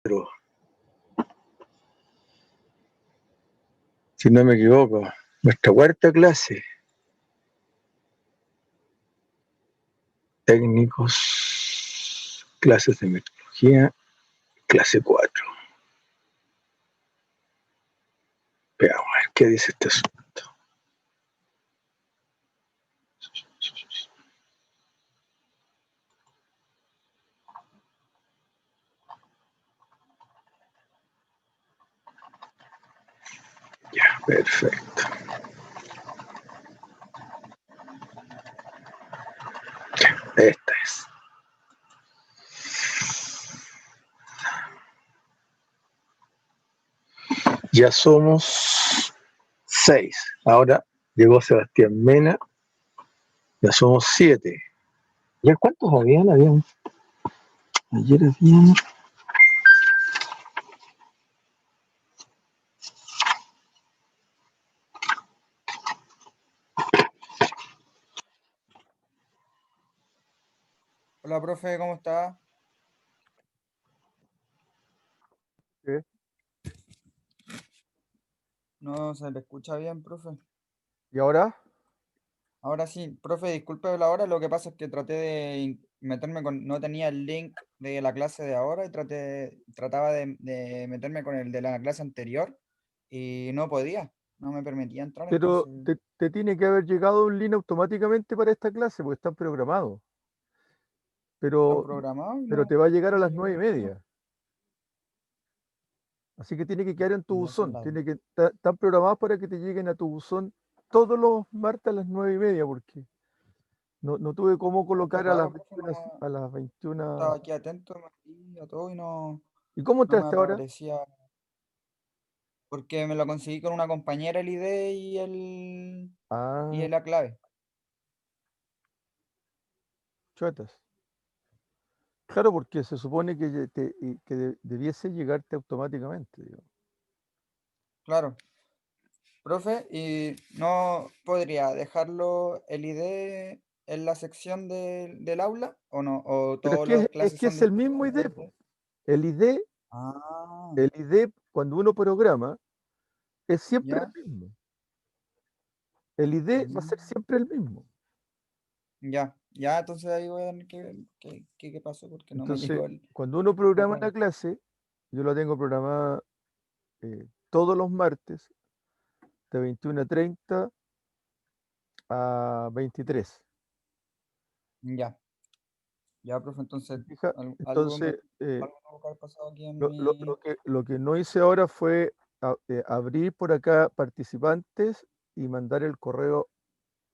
Pero, si no me equivoco, nuestra cuarta clase, técnicos, clases de metodología, clase 4. Veamos a ver qué dice este asunto. Ya, perfecto. Esta es. Ya somos 6. Ahora llegó Sebastián Mena. Ya somos 7. ¿Ya cuántos habían? Ayer habían. Hola, profe, ¿cómo está? ¿Qué? No se le escucha bien, profe. ¿Y ahora? Ahora sí, profe, disculpe la hora, lo que pasa es que traté de meterme con, no tenía el link de la clase de ahora y trataba de meterme con el de la clase anterior y no podía, no me permitía entrar, Pero entonces, te tiene que haber llegado un link automáticamente para esta clase, porque están programados. ¿están Pero, programados? pero No, te va a llegar no a me las llegó 9:30. Así que tiene que quedar en tu ya son buzón. las... Están programados para que te lleguen a tu buzón todos los martes a las 9:30, porque no tuve cómo Qué colocar a las raro, profe, 21. A las no 21. estaba aquí atento, me metí a todo y ¿Y cómo no me entraste ahora? aparecía, porque me lo conseguí con una compañera el ID y Ah, la clave. chuetas. Claro, porque se supone que, debiese llegarte automáticamente, digo. Claro, profe, ¿y no podría dejarlo el ID en la sección del aula o no? ¿O Pero todas las es clases que son es el después mismo del ID, ID? po. El ID, Ah, el ID, cuando uno programa, es siempre ya, el mismo. El ID va a ser mm, siempre el mismo. ya, entonces ahí voy a tener que ver qué pasó porque no me Entonces, llegó cuando uno el programa la correo. clase, yo la tengo programada todos los martes de 21:30 a 23. Ya, ya, profe, ¿Te entonces fijas? algo me, Entonces, algo tuvo que haber pasado aquí en lo mi... lo que no hice ahora fue abrir por acá participantes y mandar el correo,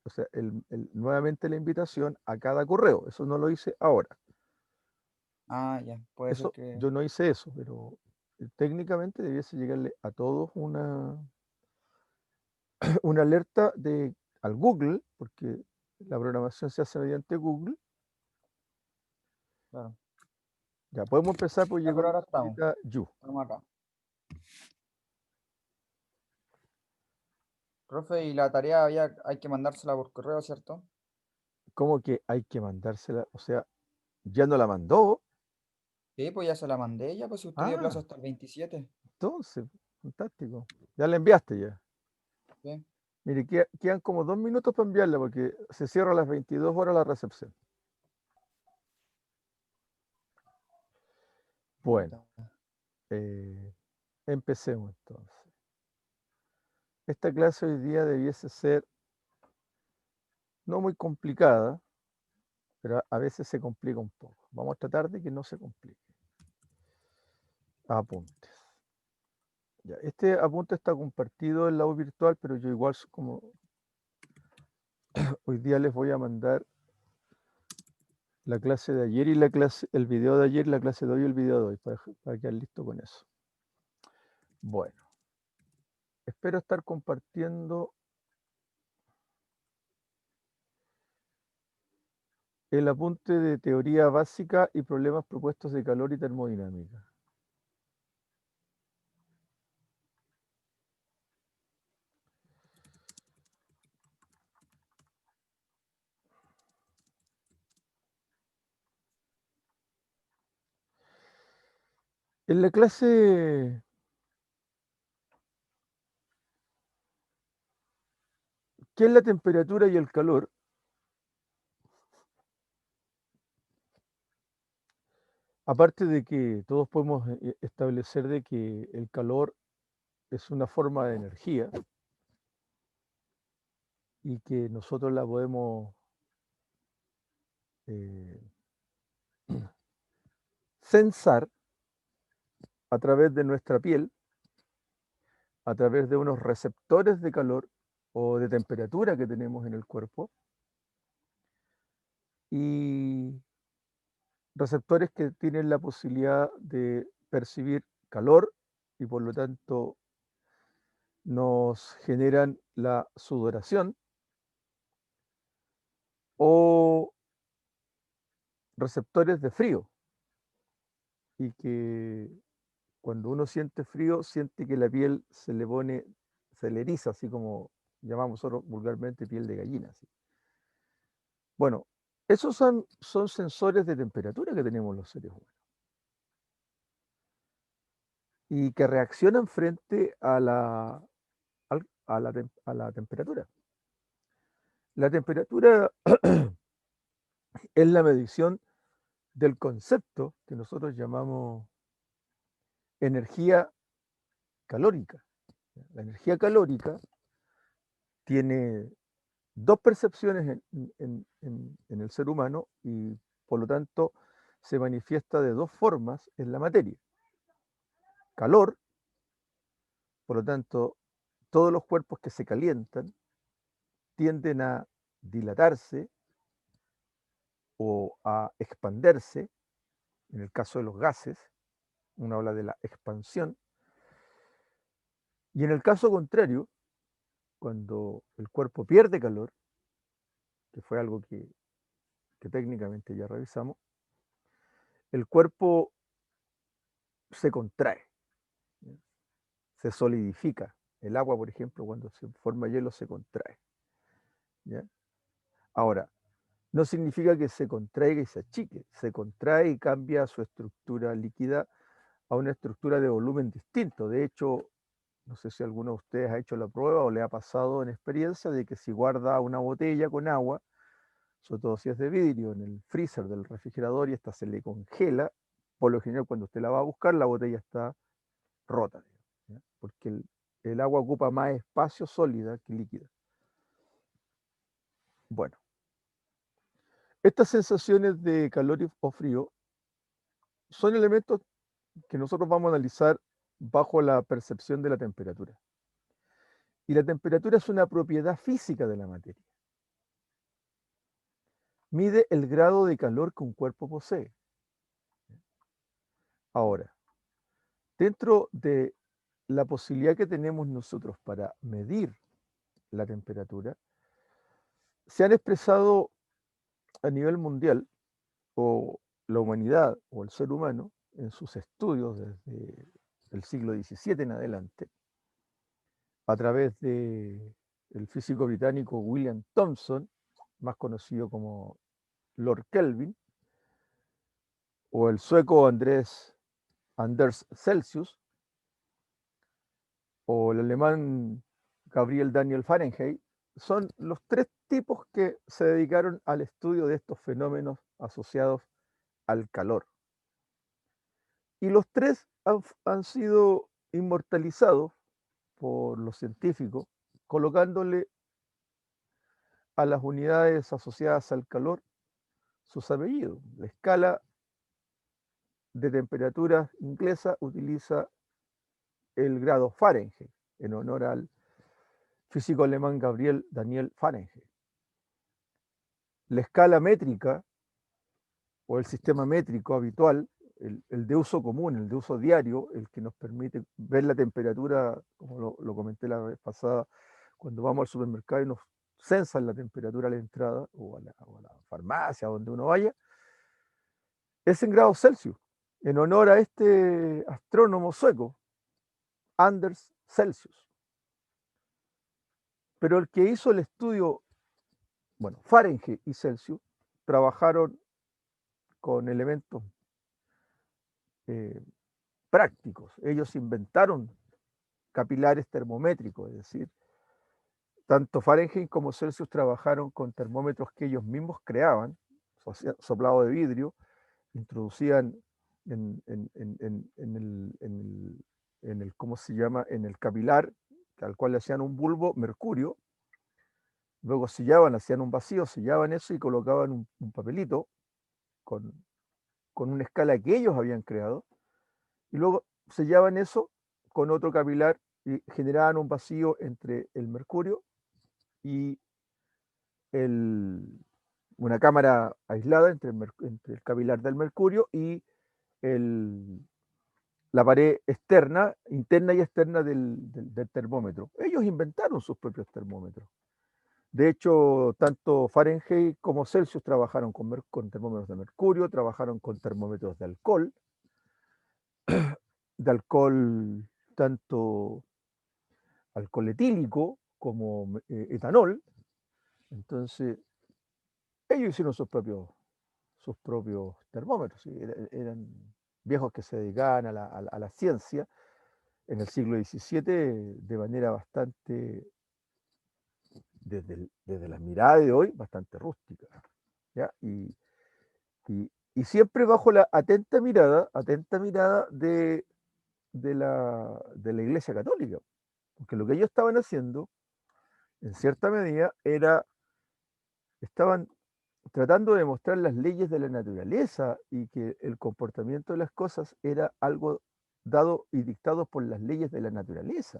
o sea, nuevamente la invitación a cada correo. Eso no lo hice ahora. Ah, ya, puede ser Eso, que... yo no hice eso, pero técnicamente debiese llegarle a todos una alerta al Google, porque la programación se hace mediante Google. Claro. Ya podemos empezar, pues Ya, llegó pero la ahora señorita Yu. estamos acá. Profe, y la tarea hay que mandársela por correo, ¿cierto? ¿Cómo que hay que mandársela? O sea, ya no la mandó. Sí, pues ya se la mandé, ya, pues si usted dio plazo Ah, hasta el 27. entonces, fantástico. Ya la enviaste ya. ¿Sí? Mire, quedan como 2 minutos para enviarla porque se cierra a las 22 horas la recepción. Bueno, Puta. eh, empecemos entonces. Esta clase hoy día debiese ser no muy complicada, pero a veces se complica un poco. Vamos a tratar de que no se complique. Apuntes. Ya, este apunte está compartido en la U virtual, pero yo igual como hoy día les voy a mandar la clase de ayer y el video de ayer, la clase de hoy y el video de hoy, para quedar listo con eso. Bueno, espero estar compartiendo el apunte de teoría básica y problemas propuestos de calor y termodinámica. En la clase ¿qué es la temperatura y el calor? Aparte de que todos podemos establecer de que el calor es una forma de energía y que nosotros la podemos sensar a través de nuestra piel, a través de unos receptores de calor o de temperatura que tenemos en el cuerpo, y receptores que tienen la posibilidad de percibir calor y por lo tanto nos generan la sudoración, o receptores de frío, y que cuando uno siente frío, siente que la piel se le pone, se le eriza, así como llamamos nosotros vulgarmente piel de gallina. Así. Bueno, esos son sensores de temperatura que tenemos los seres humanos y que reaccionan frente a la temperatura. La temperatura es la medición del concepto que nosotros llamamos energía calórica. La energía calórica tiene dos percepciones en el ser humano y por lo tanto se manifiesta de dos formas en la materia. Calor, por lo tanto, todos los cuerpos que se calientan tienden a dilatarse o a expanderse. En el caso de los gases, uno habla de la expansión. Y en el caso contrario, cuando el cuerpo pierde calor, que fue algo que técnicamente ya revisamos, el cuerpo se contrae, se solidifica. El agua, por ejemplo, cuando se forma hielo, se contrae. ¿Ya? Ahora, no significa que se contraiga y se achique, se contrae y cambia su estructura líquida a una estructura de volumen distinto. De hecho, no sé si alguno de ustedes ha hecho la prueba o le ha pasado en experiencia de que si guarda una botella con agua, sobre todo si es de vidrio, en el freezer del refrigerador y esta se le congela, por lo general cuando usted la va a buscar, la botella está rota, ¿ya? Porque el agua ocupa más espacio sólida que líquida. Bueno, estas sensaciones de calor o frío son elementos que nosotros vamos a analizar bajo la percepción de la temperatura. Y la temperatura es una propiedad física de la materia. Mide el grado de calor que un cuerpo posee. Ahora, dentro de la posibilidad que tenemos nosotros para medir la temperatura, se han expresado a nivel mundial, o la humanidad o el ser humano, en sus estudios desde el siglo XVII en adelante, a través del físico británico William Thomson, más conocido como Lord Kelvin, o el sueco Anders Celsius, o el alemán Gabriel Daniel Fahrenheit, son los tres tipos que se dedicaron al estudio de estos fenómenos asociados al calor. Y los tres han sido inmortalizados por los científicos, colocándole a las unidades asociadas al calor sus apellidos. La escala de temperatura inglesa utiliza el grado Fahrenheit, en honor al físico alemán Gabriel Daniel Fahrenheit. La escala métrica o el sistema métrico habitual, el de uso común, el de uso diario, el que nos permite ver la temperatura, como lo comenté la vez pasada, cuando vamos al supermercado y nos censan la temperatura a la entrada o a la farmacia, donde uno vaya, es en grados Celsius, en honor a este astrónomo sueco, Anders Celsius. Pero el que hizo el estudio, bueno, Fahrenheit y Celsius, trabajaron con elementos prácticos. Ellos inventaron capilares termométricos, es decir, tanto Fahrenheit como Celsius trabajaron con termómetros que ellos mismos creaban, soplado de vidrio, introducían en el, ¿cómo se llama? En el capilar, al cual le hacían un bulbo, mercurio, luego sellaban, hacían un vacío, sellaban eso y colocaban un papelito con una escala que ellos habían creado, y luego sellaban eso con otro capilar y generaban un vacío entre el mercurio y una cámara aislada entre el capilar del mercurio y la pared externa, interna y externa del termómetro. Ellos inventaron sus propios termómetros. De hecho, tanto Fahrenheit como Celsius trabajaron con termómetros de mercurio, trabajaron con termómetros de alcohol tanto alcohol etílico como etanol. Entonces, ellos hicieron sus propios termómetros, ¿sí? Eran viejos que se dedicaban a la ciencia en el siglo XVII de manera bastante, desde la mirada de hoy, bastante rústica, ¿ya? Y siempre bajo la atenta mirada de la Iglesia Católica, porque lo que ellos estaban haciendo, en cierta medida, estaban tratando de mostrar las leyes de la naturaleza y que el comportamiento de las cosas era algo dado y dictado por las leyes de la naturaleza,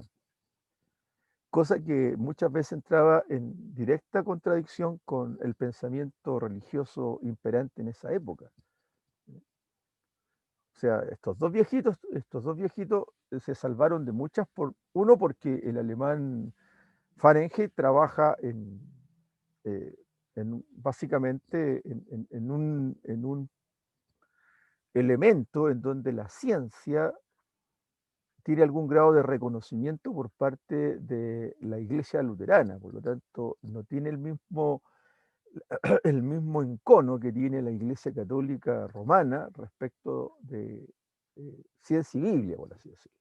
cosa que muchas veces entraba en directa contradicción con el pensamiento religioso imperante en esa época. O sea, estos dos viejitos se salvaron de muchas, uno porque el alemán Fahrenheit trabaja básicamente en un elemento en donde la ciencia tiene algún grado de reconocimiento por parte de la Iglesia luterana, por lo tanto no tiene el mismo encono que tiene la Iglesia Católica Romana respecto de ciencia y Biblia, por así decirlo.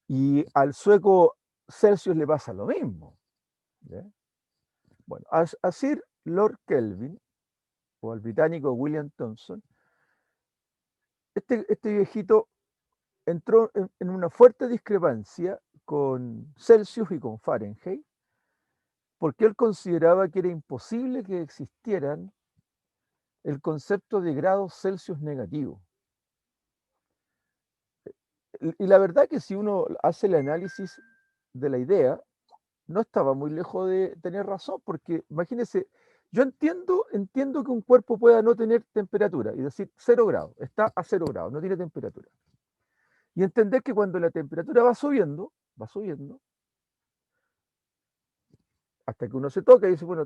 Y al sueco Celsius le pasa lo mismo, ¿ya? Bueno, a Sir Lord Kelvin, o al británico William Thomson, este viejito entró en una fuerte discrepancia con Celsius y con Fahrenheit, porque él consideraba que era imposible que existieran el concepto de grados Celsius negativo. Y la verdad que si uno hace el análisis de la idea, no estaba muy lejos de tener razón, porque imagínense, yo entiendo que un cuerpo pueda no tener temperatura, y decir 0 grados, está a 0 grados, no tiene temperatura. Y entender que cuando la temperatura va subiendo, hasta que uno se toca y dice, bueno,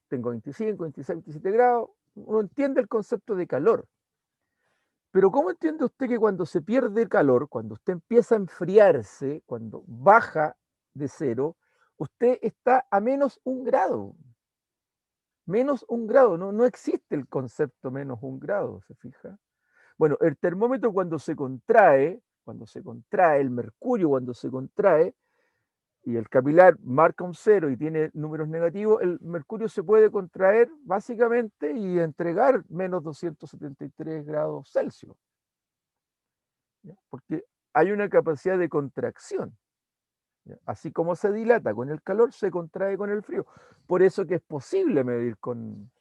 tengo 25, 26, 27 grados, uno entiende el concepto de calor. Pero ¿cómo entiende usted que cuando se pierde calor, cuando usted empieza a enfriarse, cuando baja de 0, usted está a menos 1 grado? Menos 1 grado, no existe el concepto menos 1 grado, ¿se fija? Bueno, el termómetro cuando se contrae, el mercurio cuando se contrae, y el capilar marca un 0 y tiene números negativos, el mercurio se puede contraer básicamente y entregar menos 273 grados Celsius, ¿ya? Porque hay una capacidad de contracción, ¿ya? Así como se dilata con el calor, se contrae con el frío. Por eso que es posible medir con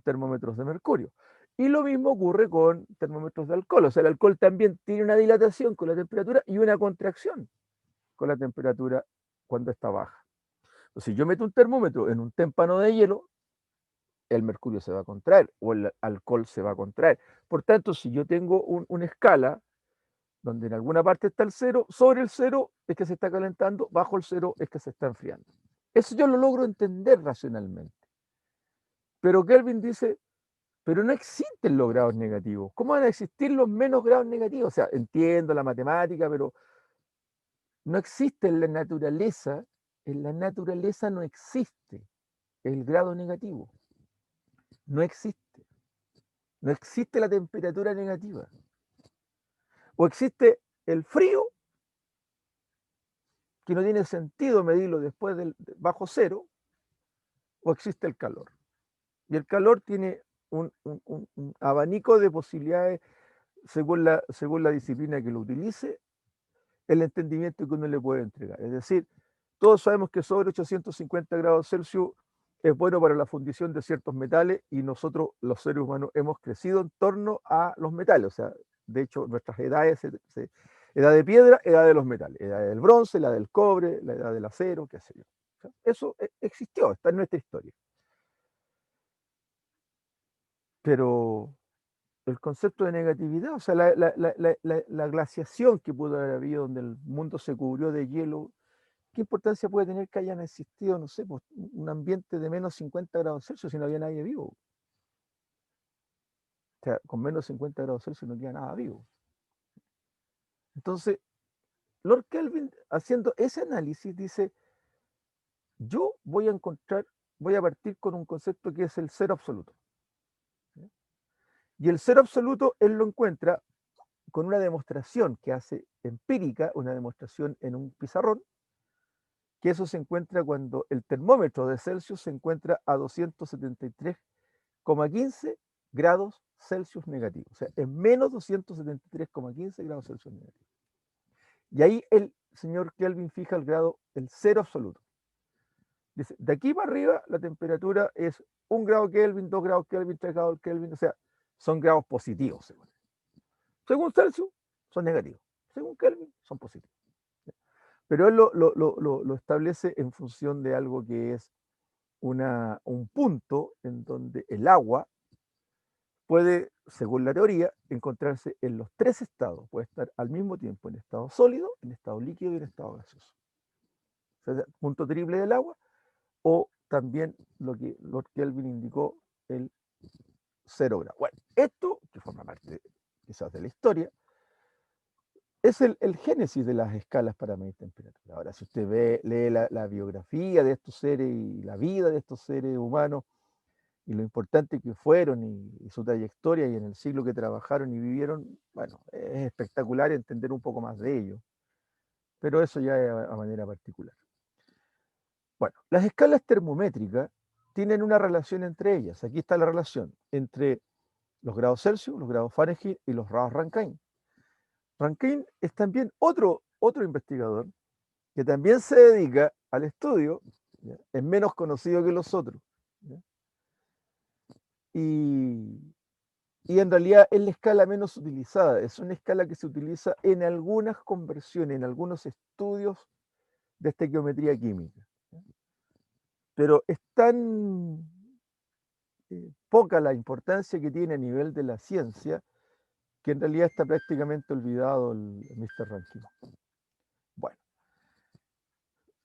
termómetros de mercurio. Y lo mismo ocurre con termómetros de alcohol. O sea, el alcohol también tiene una dilatación con la temperatura y una contracción con la temperatura cuando está baja. Entonces, si yo meto un termómetro en un témpano de hielo, el mercurio se va a contraer o el alcohol se va a contraer. Por tanto, si yo tengo una escala donde en alguna parte está el 0, sobre el 0 es que se está calentando, bajo el 0 es que se está enfriando. Eso yo lo logro entender racionalmente. Pero Kelvin dice, pero no existen los grados negativos. ¿Cómo van a existir los menos grados negativos? O sea, entiendo la matemática, pero no existe en la naturaleza no existe el grado negativo. No existe la temperatura negativa. O existe el frío, que no tiene sentido medirlo después bajo cero, o existe el calor. Y el calor tiene un abanico de posibilidades según la disciplina que lo utilice, el entendimiento que uno le puede entregar. Es decir, todos sabemos que sobre 850 grados Celsius es bueno para la fundición de ciertos metales y nosotros, los seres humanos, hemos crecido en torno a los metales. O sea, de hecho, nuestras edades, edad de piedra, edad de los metales, edad del bronce, la del cobre, la edad del acero, qué sé yo. O sea, eso existió, está en nuestra historia. Pero el concepto de negatividad, o sea, la glaciación que pudo haber habido donde el mundo se cubrió de hielo, ¿qué importancia puede tener que hayan existido, no sé, pues, un ambiente de menos 50 grados Celsius si no había nadie vivo? O sea, con menos 50 grados Celsius no queda nada vivo. Entonces, Lord Kelvin, haciendo ese análisis, dice, yo voy a partir con un concepto que es el cero absoluto. Y el cero absoluto él lo encuentra con una demostración que hace empírica, una demostración en un pizarrón, que eso se encuentra cuando el termómetro de Celsius se encuentra a 273,15 grados Celsius negativos, o sea, en menos 273,15 grados Celsius negativos. Y ahí el señor Kelvin fija el grado, el cero absoluto. Dice, de aquí para arriba la temperatura es 1 grado Kelvin, 2 grados Kelvin, 3 grados Kelvin, o sea, son grados positivos. Según Celsius, son negativos. Según Kelvin, son positivos. Pero él lo establece en función de algo que es un punto en donde el agua puede, según la teoría, encontrarse en los tres estados. Puede estar al mismo tiempo en estado sólido, en estado líquido y en estado gaseoso. O sea, punto triple del agua, o también lo que Lord Kelvin indicó, el 0 grado. Bueno, esto, que forma parte quizás de la historia, es el génesis de las escalas para medir temperatura. Ahora, si usted lee la biografía de estos seres y la vida de estos seres humanos y lo importante que fueron y su trayectoria y en el siglo que trabajaron y vivieron, bueno, es espectacular entender un poco más de ello. Pero eso ya es a manera particular. Bueno, las escalas termométricas tienen una relación entre ellas. Aquí está la relación entre los grados Celsius, los grados Fahrenheit y los grados Rankine. Rankine es también otro investigador que también se dedica al estudio, ¿ya? Es menos conocido que los otros, ¿ya? Y en realidad es la escala menos utilizada, es una escala que se utiliza en algunas conversiones, en algunos estudios de estequiometría química, ¿ya? Pero es tan poca la importancia que tiene a nivel de la ciencia que en realidad está prácticamente olvidado el Mr. Rankine. Bueno,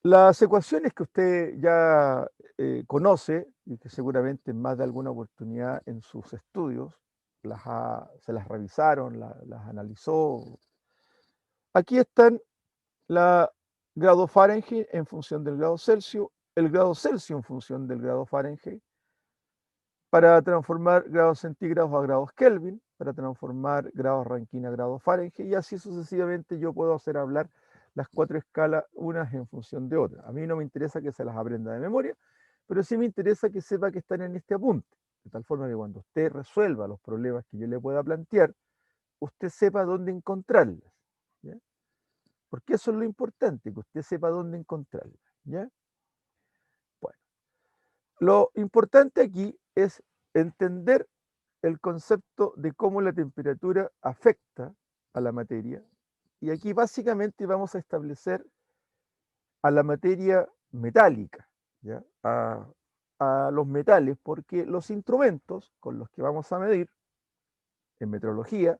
las ecuaciones que usted ya conoce y que seguramente en más de alguna oportunidad en sus estudios se las revisaron, las analizó. Aquí están la grado Fahrenheit en función del grado Celsius, el grado Celsius en función del grado Fahrenheit, para transformar grados centígrados a grados Kelvin, para transformar grados Rankine a grados Fahrenheit, y así sucesivamente yo puedo hacer hablar las cuatro escalas unas en función de otras. A mí no me interesa que se las aprenda de memoria, pero sí me interesa que sepa que están en este apunte, de tal forma que cuando usted resuelva los problemas que yo le pueda plantear, usted sepa dónde encontrarlas, ¿ya? Porque eso es lo importante, que usted sepa dónde encontrarlas, ¿ya? Bueno, lo importante aquí es entender el concepto de cómo la temperatura afecta a la materia. Y aquí básicamente vamos a establecer a la materia metálica, ¿ya? A los metales, porque los instrumentos con los que vamos a medir en metrología,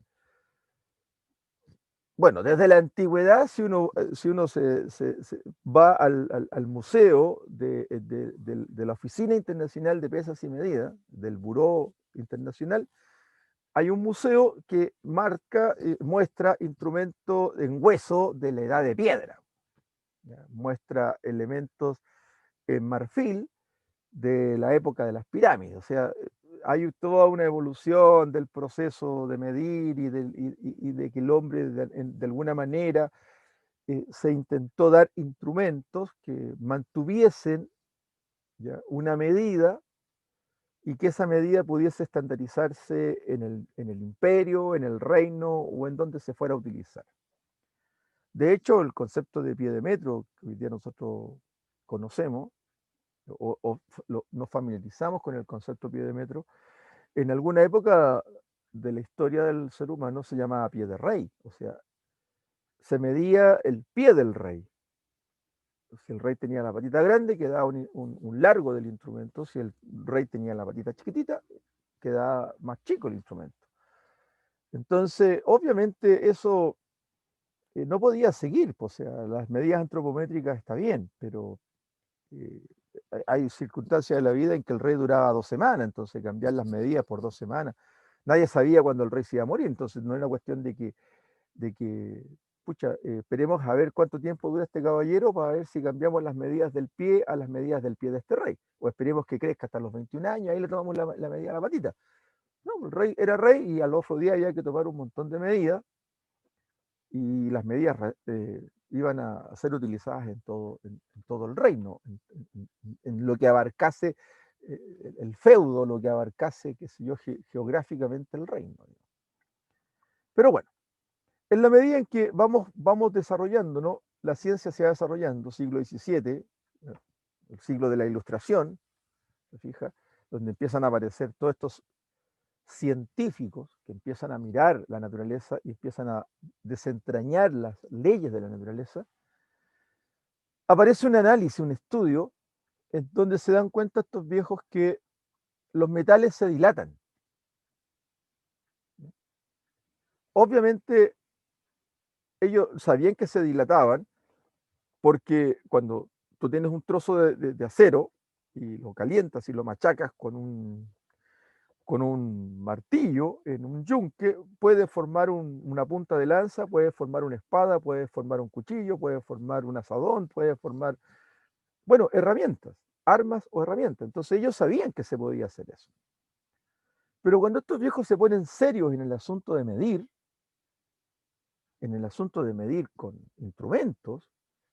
bueno, desde la antigüedad, si uno se va al museo de la Oficina Internacional de Pesas y Medidas, del Buró Internacional, hay un museo que muestra instrumentos en hueso de la edad de piedra, ¿ya? Muestra elementos en marfil de la época de las pirámides. O sea, hay toda una evolución del proceso de medir y de que el hombre de alguna manera se intentó dar instrumentos que mantuviesen, ¿ya?, una medida y que esa medida pudiese estandarizarse en el imperio, en el reino o en donde se fuera a utilizar. De hecho, el concepto de pie de metro que hoy día nosotros conocemos nos familiarizamos con el concepto pie de metro, en alguna época de la historia del ser humano se llamaba pie de rey, o sea, se medía el pie del rey. Si el rey tenía la patita grande, quedaba un largo del instrumento. Si el rey tenía la patita chiquitita, quedaba más chico el instrumento. Entonces, obviamente eso no podía seguir, pues, o sea, las medidas antropométricas está bien, pero hay circunstancias de la vida en que el rey duraba 2 semanas, entonces cambiar las medidas por 2 semanas. Nadie sabía cuándo el rey se iba a morir, entonces no era cuestión de que pucha, esperemos a ver cuánto tiempo dura este caballero para ver si cambiamos las medidas del pie a las medidas del pie de este rey. O esperemos que crezca hasta los 21 años, ahí le tomamos la medida a la patita. No, el rey era rey y al otro día había que tomar un montón de medidas y las medidas iban a ser utilizadas en todo el reino, en lo que abarcase el feudo, lo que abarcase, qué sé yo, geográficamente el reino. Pero bueno, en la medida en que vamos desarrollando, ¿no?, la ciencia se va desarrollando, siglo XVII, el siglo de la Ilustración, ¿se fija?, donde empiezan a aparecer todos estos científicos que empiezan a mirar la naturaleza y empiezan a desentrañar las leyes de la naturaleza, aparece un análisis, un estudio, en donde se dan cuenta estos viejos que los metales se dilatan. Obviamente, ellos sabían que se dilataban porque cuando tú tienes un trozo de acero y lo calientas y lo machacas con un martillo en un yunque, puede formar una punta de lanza, puede formar una espada, puede formar un cuchillo, puede formar un asadón, puede formar, bueno, herramientas, armas o herramientas. Entonces ellos sabían que se podía hacer eso. Pero cuando estos viejos se ponen serios en el asunto de medir, con instrumentos,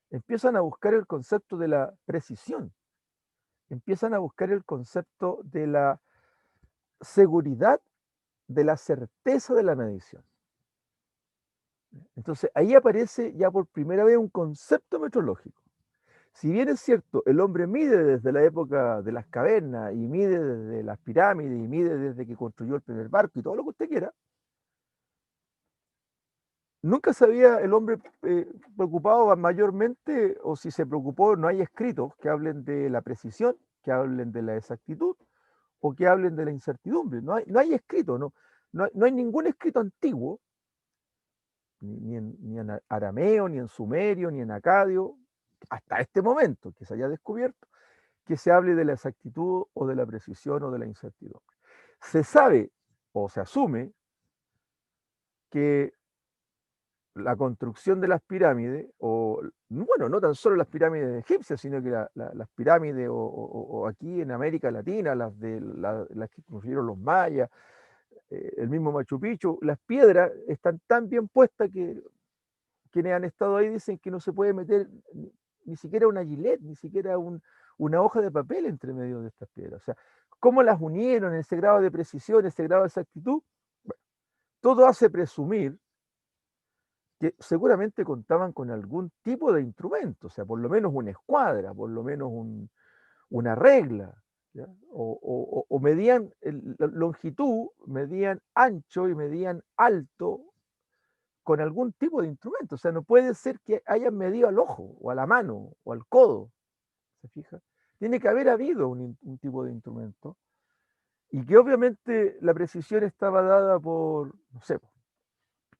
empiezan a buscar el concepto de la precisión, empiezan a buscar el concepto de la seguridad, de la certeza de la medición. Entonces ahí aparece ya por primera vez un concepto metrológico. Si bien es cierto, el hombre mide desde la época de las cavernas y mide desde las pirámides y mide desde que construyó el primer barco y todo lo que usted quiera, nunca se había el hombre preocupado mayormente, o si se preocupó, no hay escritos que hablen de la precisión, que hablen de la exactitud o que hablen de la incertidumbre. No hay escrito, no hay ningún escrito antiguo, ni en arameo, ni en sumerio, ni en acadio, hasta este momento que se haya descubierto, que se hable de la exactitud o de la precisión o de la incertidumbre. Se sabe o se asume que la construcción de las pirámides, o bueno, no tan solo las pirámides egipcias, sino que las pirámides o aquí en América Latina, las que construyeron los mayas, el mismo Machu Picchu, las piedras están tan bien puestas que quienes han estado ahí dicen que no se puede meter ni siquiera una gilet, ni siquiera una hoja de papel entre medio de estas piedras. O sea, ¿cómo las unieron en ese grado de precisión, ese grado de exactitud? Bueno, todo hace presumir que seguramente contaban con algún tipo de instrumento, o sea, por lo menos una escuadra, por lo menos una regla, ¿ya? O medían longitud, medían ancho y medían alto con algún tipo de instrumento. O sea, no puede ser que hayan medido al ojo, o a la mano, o al codo, ¿se fija? Tiene que haber habido un tipo de instrumento, y que obviamente la precisión estaba dada por, no sé,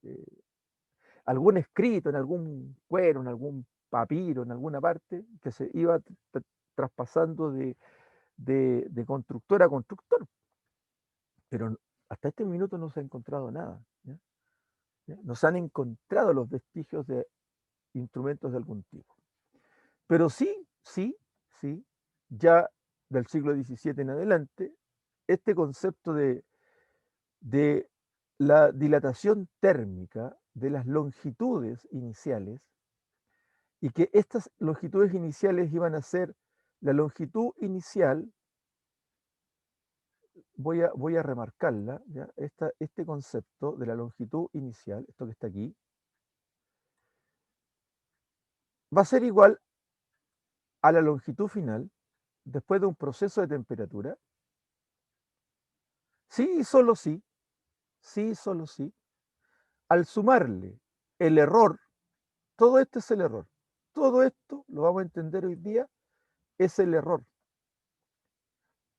eh, algún escrito en algún cuero, en algún papiro, en alguna parte, que se iba traspasando de constructor a constructor. Pero hasta este minuto no se ha encontrado nada, ¿ya? ¿Ya? No se han encontrado los vestigios de instrumentos de algún tipo. Pero sí, ya del siglo XVII en adelante, este concepto de la dilatación térmica de las longitudes iniciales, y que estas longitudes iniciales iban a ser la longitud inicial, voy a remarcarla, ¿ya? Este concepto de la longitud inicial, esto que está aquí, va a ser igual a la longitud final después de un proceso de temperatura. Sí y solo sí, al sumarle el error, todo esto es el error, todo esto lo vamos a entender hoy día, es el error.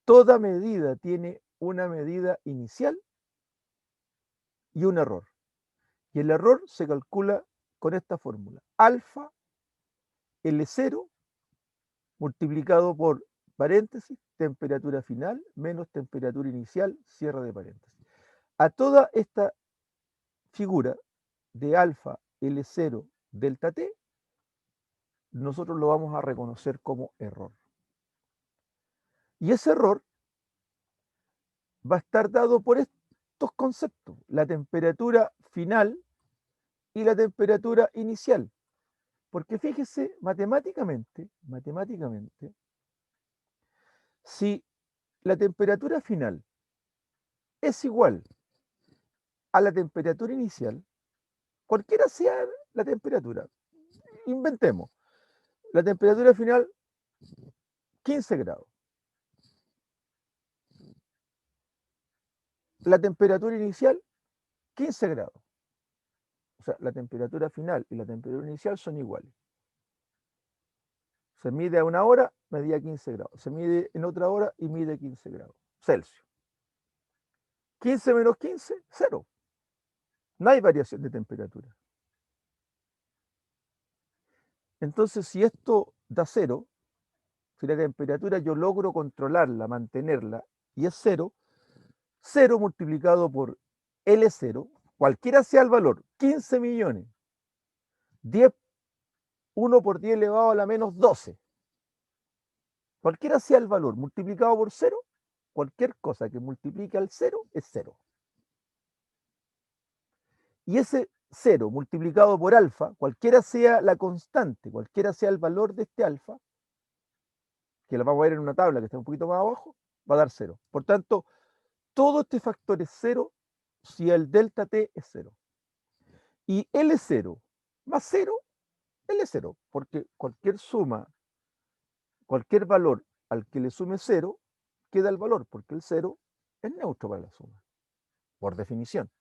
Toda medida tiene una medida inicial y un error. Y el error se calcula con esta fórmula. Alfa L0 multiplicado por paréntesis, temperatura final menos temperatura inicial, cierre de paréntesis. A toda esta figura de alfa L0 delta T, nosotros lo vamos a reconocer como error. Y ese error va a estar dado por estos conceptos, la temperatura final y la temperatura inicial. Porque fíjese, matemáticamente, si la temperatura final es igual a la temperatura inicial, cualquiera sea la temperatura, inventemos, la temperatura final 15 grados, la temperatura inicial 15 grados. O sea, la temperatura final y la temperatura inicial son iguales. Se mide a una hora, medía 15 grados. Se mide en otra hora y mide 15 grados Celsius. 15 menos 15, 0. No hay variación de temperatura. Entonces, si esto da 0, si la temperatura yo logro controlarla, mantenerla, y es 0, 0 multiplicado por L0, cualquiera sea el valor, 15 millones, 10, 1 por 10 elevado a la menos 12. Cualquiera sea el valor multiplicado por 0, cualquier cosa que multiplique al 0 es 0. Y ese 0 multiplicado por alfa, cualquiera sea la constante, cualquiera sea el valor de este alfa, que lo vamos a ver en una tabla que está un poquito más abajo, va a dar 0. Por tanto, todo este factor es 0 si el delta T es 0. Y L0 más 0, L0, porque cualquier suma, cualquier valor al que le sume 0, queda el valor, porque el 0 es neutro para la suma, por definición.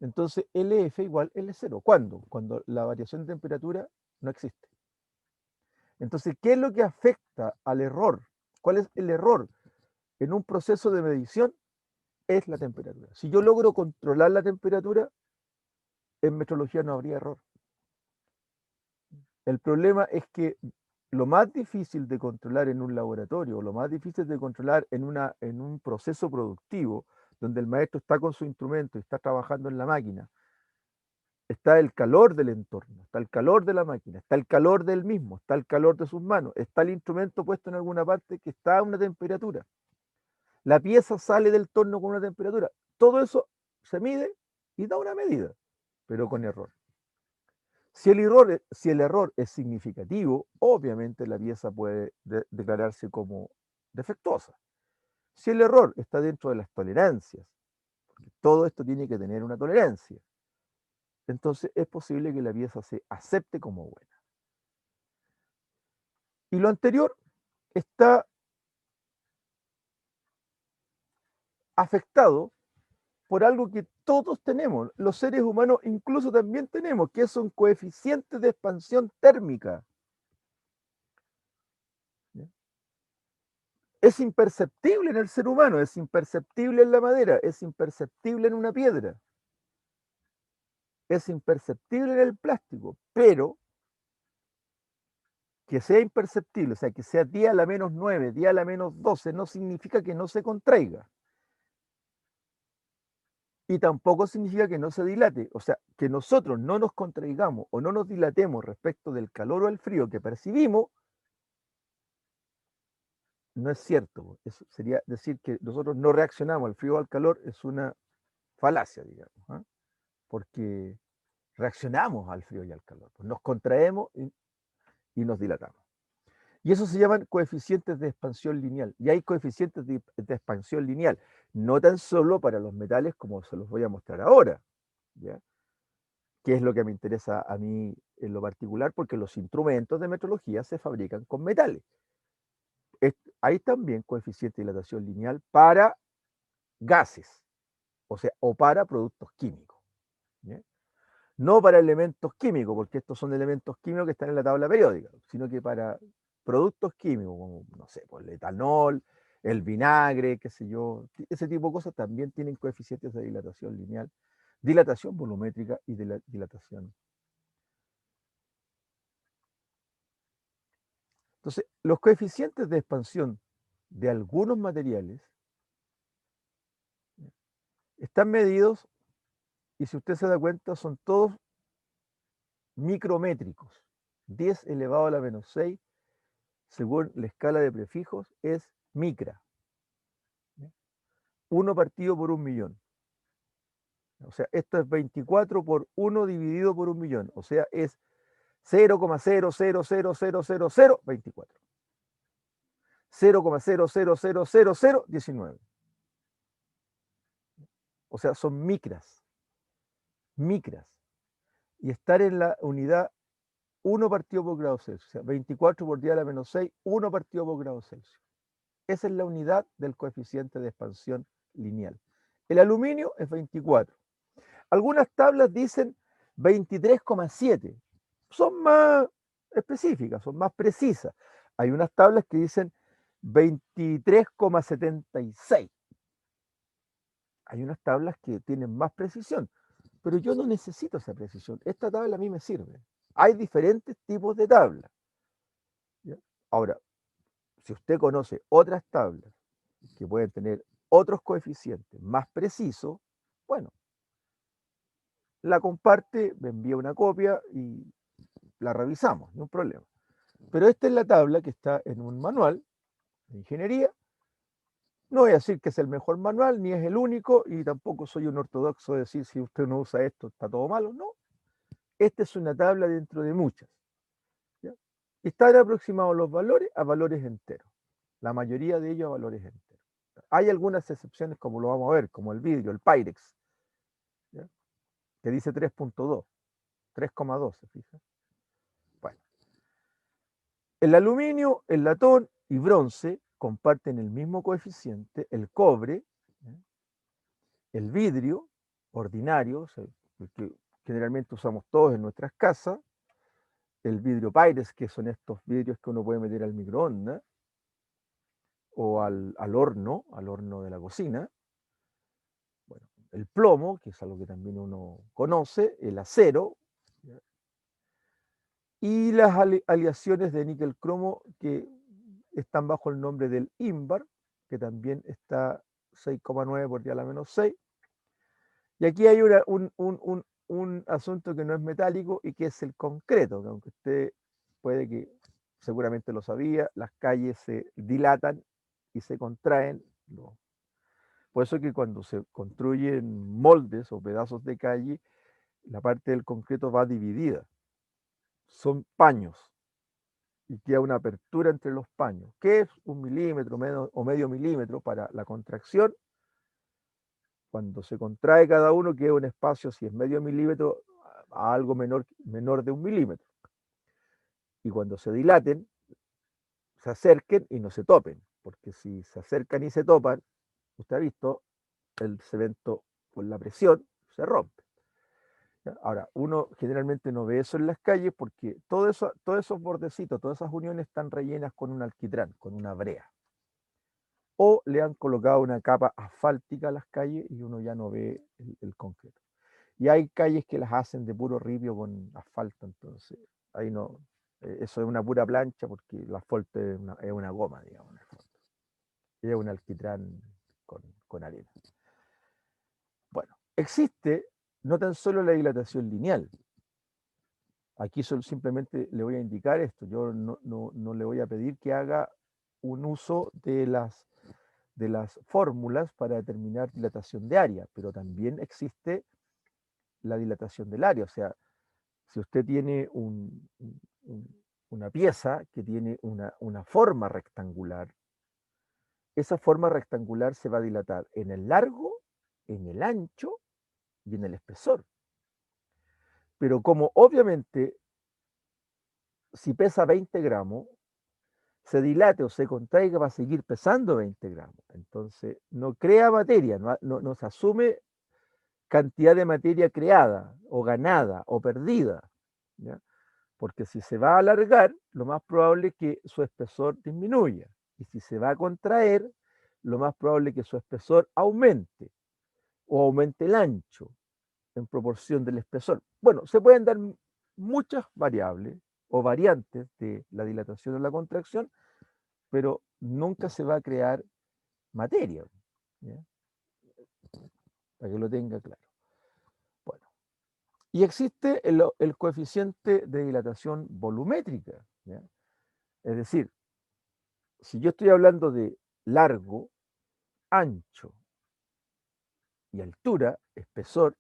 Entonces, LF igual L0. ¿Cuándo? Cuando la variación de temperatura no existe. Entonces, ¿qué es lo que afecta al error? ¿Cuál es el error en un proceso de medición? Es la temperatura. Si yo logro controlar la temperatura, en metrología no habría error. El problema es que lo más difícil de controlar en un laboratorio, lo más difícil de controlar en un proceso productivo, donde el maestro está con su instrumento y está trabajando en la máquina, está el calor del entorno, está el calor de la máquina, está el calor del mismo, está el calor de sus manos, está el instrumento puesto en alguna parte que está a una temperatura. La pieza sale del torno con una temperatura. Todo eso se mide y da una medida, pero con error. Si el error es significativo, obviamente la pieza puede declararse como defectuosa. Si el error está dentro de las tolerancias, porque todo esto tiene que tener una tolerancia, entonces es posible que la pieza se acepte como buena. Y lo anterior está afectado por algo que todos tenemos, los seres humanos incluso también tenemos, que es un coeficiente de expansión térmica. Es imperceptible en el ser humano, es imperceptible en la madera, es imperceptible en una piedra, es imperceptible en el plástico, pero que sea imperceptible, o sea, que sea 10 a la menos 9, 10 a la menos 12, no significa que no se contraiga. Y tampoco significa que no se dilate, o sea, que nosotros no nos contraigamos o no nos dilatemos respecto del calor o el frío que percibimos, no es cierto. Eso sería decir que nosotros no reaccionamos al frío o al calor, es una falacia, digamos, ¿ah? Porque reaccionamos al frío y al calor. Pues nos contraemos y nos dilatamos. Y eso se llaman coeficientes de expansión lineal. Y hay coeficientes de expansión lineal, no tan solo para los metales como se los voy a mostrar ahora, ¿ya? Que es lo que me interesa a mí en lo particular, porque los instrumentos de metrología se fabrican con metales. Hay también coeficiente de dilatación lineal para gases, o sea, o para productos químicos, ¿ya? No para elementos químicos, porque estos son elementos químicos que están en la tabla periódica, sino que para productos químicos, como, no sé, pues el etanol, el vinagre, qué sé yo, ese tipo de cosas también tienen coeficientes de dilatación lineal, dilatación volumétrica y dilatación. Entonces, los coeficientes de expansión de algunos materiales están medidos, y si usted se da cuenta, son todos micrométricos. 10 elevado a la menos 6, según la escala de prefijos, es micra. 1 partido por 1.000.000. O sea, esto es 24 por 1 dividido por 1.000.000. O sea, es 0,0000024. 0,0000019. O sea, son micras. Micras. Y estar en la unidad 1 partido por grado Celsius. O sea, 24 por 10 a la menos 6, 1 partido por grado Celsius. Esa es la unidad del coeficiente de expansión lineal. El aluminio es 24. Algunas tablas dicen 23,7. Son más específicas, son más precisas. Hay unas tablas que dicen 23,76. Hay unas tablas que tienen más precisión, pero yo no necesito esa precisión. Esta tabla a mí me sirve. Hay diferentes tipos de tablas, ¿ya? Ahora, si usted conoce otras tablas que pueden tener otros coeficientes más precisos, bueno, la comparte, me envía una copia y la revisamos, no hay problema. Pero esta es la tabla que está en un manual de ingeniería. No voy a decir que es el mejor manual, ni es el único, y tampoco soy un ortodoxo de decir si usted no usa esto, está todo malo. No, esta es una tabla dentro de muchas, ¿ya? Están aproximados los valores a valores enteros, la mayoría de ellos a valores enteros. Hay algunas excepciones, como lo vamos a ver, como el vidrio, el Pyrex, ¿ya? Que dice 3.2, 3,2, ¿se fija? Bueno, el aluminio, el latón y bronce comparten el mismo coeficiente, el cobre, ¿ya? El vidrio ordinario, o sea, el que generalmente usamos todos en nuestras casas, el vidrio Pyrex, que son estos vidrios que uno puede meter al microondas o al horno de la cocina. Bueno, el plomo, que es algo que también uno conoce, el acero, ¿ya? Y las aleaciones de níquel-cromo que están bajo el nombre del ínbar, que también está 6,9 por 10 a la menos 6. Y aquí hay un asunto que no es metálico y que es el concreto, que aunque usted puede que seguramente lo sabía, las calles se dilatan y se contraen. Por eso que cuando se construyen moldes o pedazos de calle, la parte del concreto va dividida. Son paños y queda una apertura entre los paños, que es 1 milímetro o medio milímetro para la contracción. Cuando se contrae cada uno queda un espacio, si es medio milímetro, a algo menor de 1 milímetro. Y cuando se dilaten, se acerquen y no se topen, porque si se acercan y se topan, usted ha visto, el cemento con la presión se rompe. ¿Ya? Ahora, uno generalmente no ve eso en las calles porque todos esos bordecitos, todas esas uniones están rellenas con un alquitrán, con una brea. O le han colocado una capa asfáltica a las calles y uno ya no ve el concreto. Y hay calles que las hacen de puro ripio con asfalto, entonces ahí no, eso es una pura plancha porque el asfalto es una goma, digamos, es un alquitrán con arena. Bueno, existe no tan solo la dilatación lineal. Aquí simplemente le voy a indicar esto, yo no le voy a pedir que haga un uso de las fórmulas para determinar dilatación de área, pero también existe la dilatación del área. O sea, si usted tiene una pieza que tiene una forma rectangular, esa forma rectangular se va a dilatar en el largo, en el ancho y en el espesor. Pero como obviamente si pesa 20 gramos, se dilate o se contraiga, va a seguir pesando 20 gramos. Entonces, no crea materia, no se asume cantidad de materia creada o ganada o perdida, ¿ya? Porque si se va a alargar, lo más probable es que su espesor disminuya. Y si se va a contraer, lo más probable es que su espesor aumente o aumente el ancho en proporción del espesor. Bueno, se pueden dar muchas variables o variantes de la dilatación o la contracción, pero nunca se va a crear materia, ¿ya? Para que lo tenga claro. Bueno, y existe el coeficiente de dilatación volumétrica, ¿ya? Es decir, si yo estoy hablando de largo, ancho y altura, espesor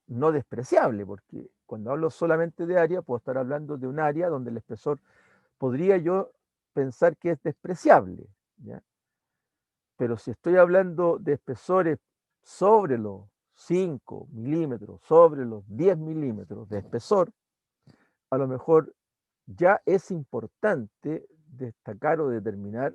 no despreciable, porque cuando hablo solamente de área, puedo estar hablando de un área donde el espesor podría yo pensar que es despreciable, ¿ya? Pero si estoy hablando de espesores sobre los 5 milímetros, sobre los 10 milímetros de espesor, a lo mejor ya es importante destacar o determinar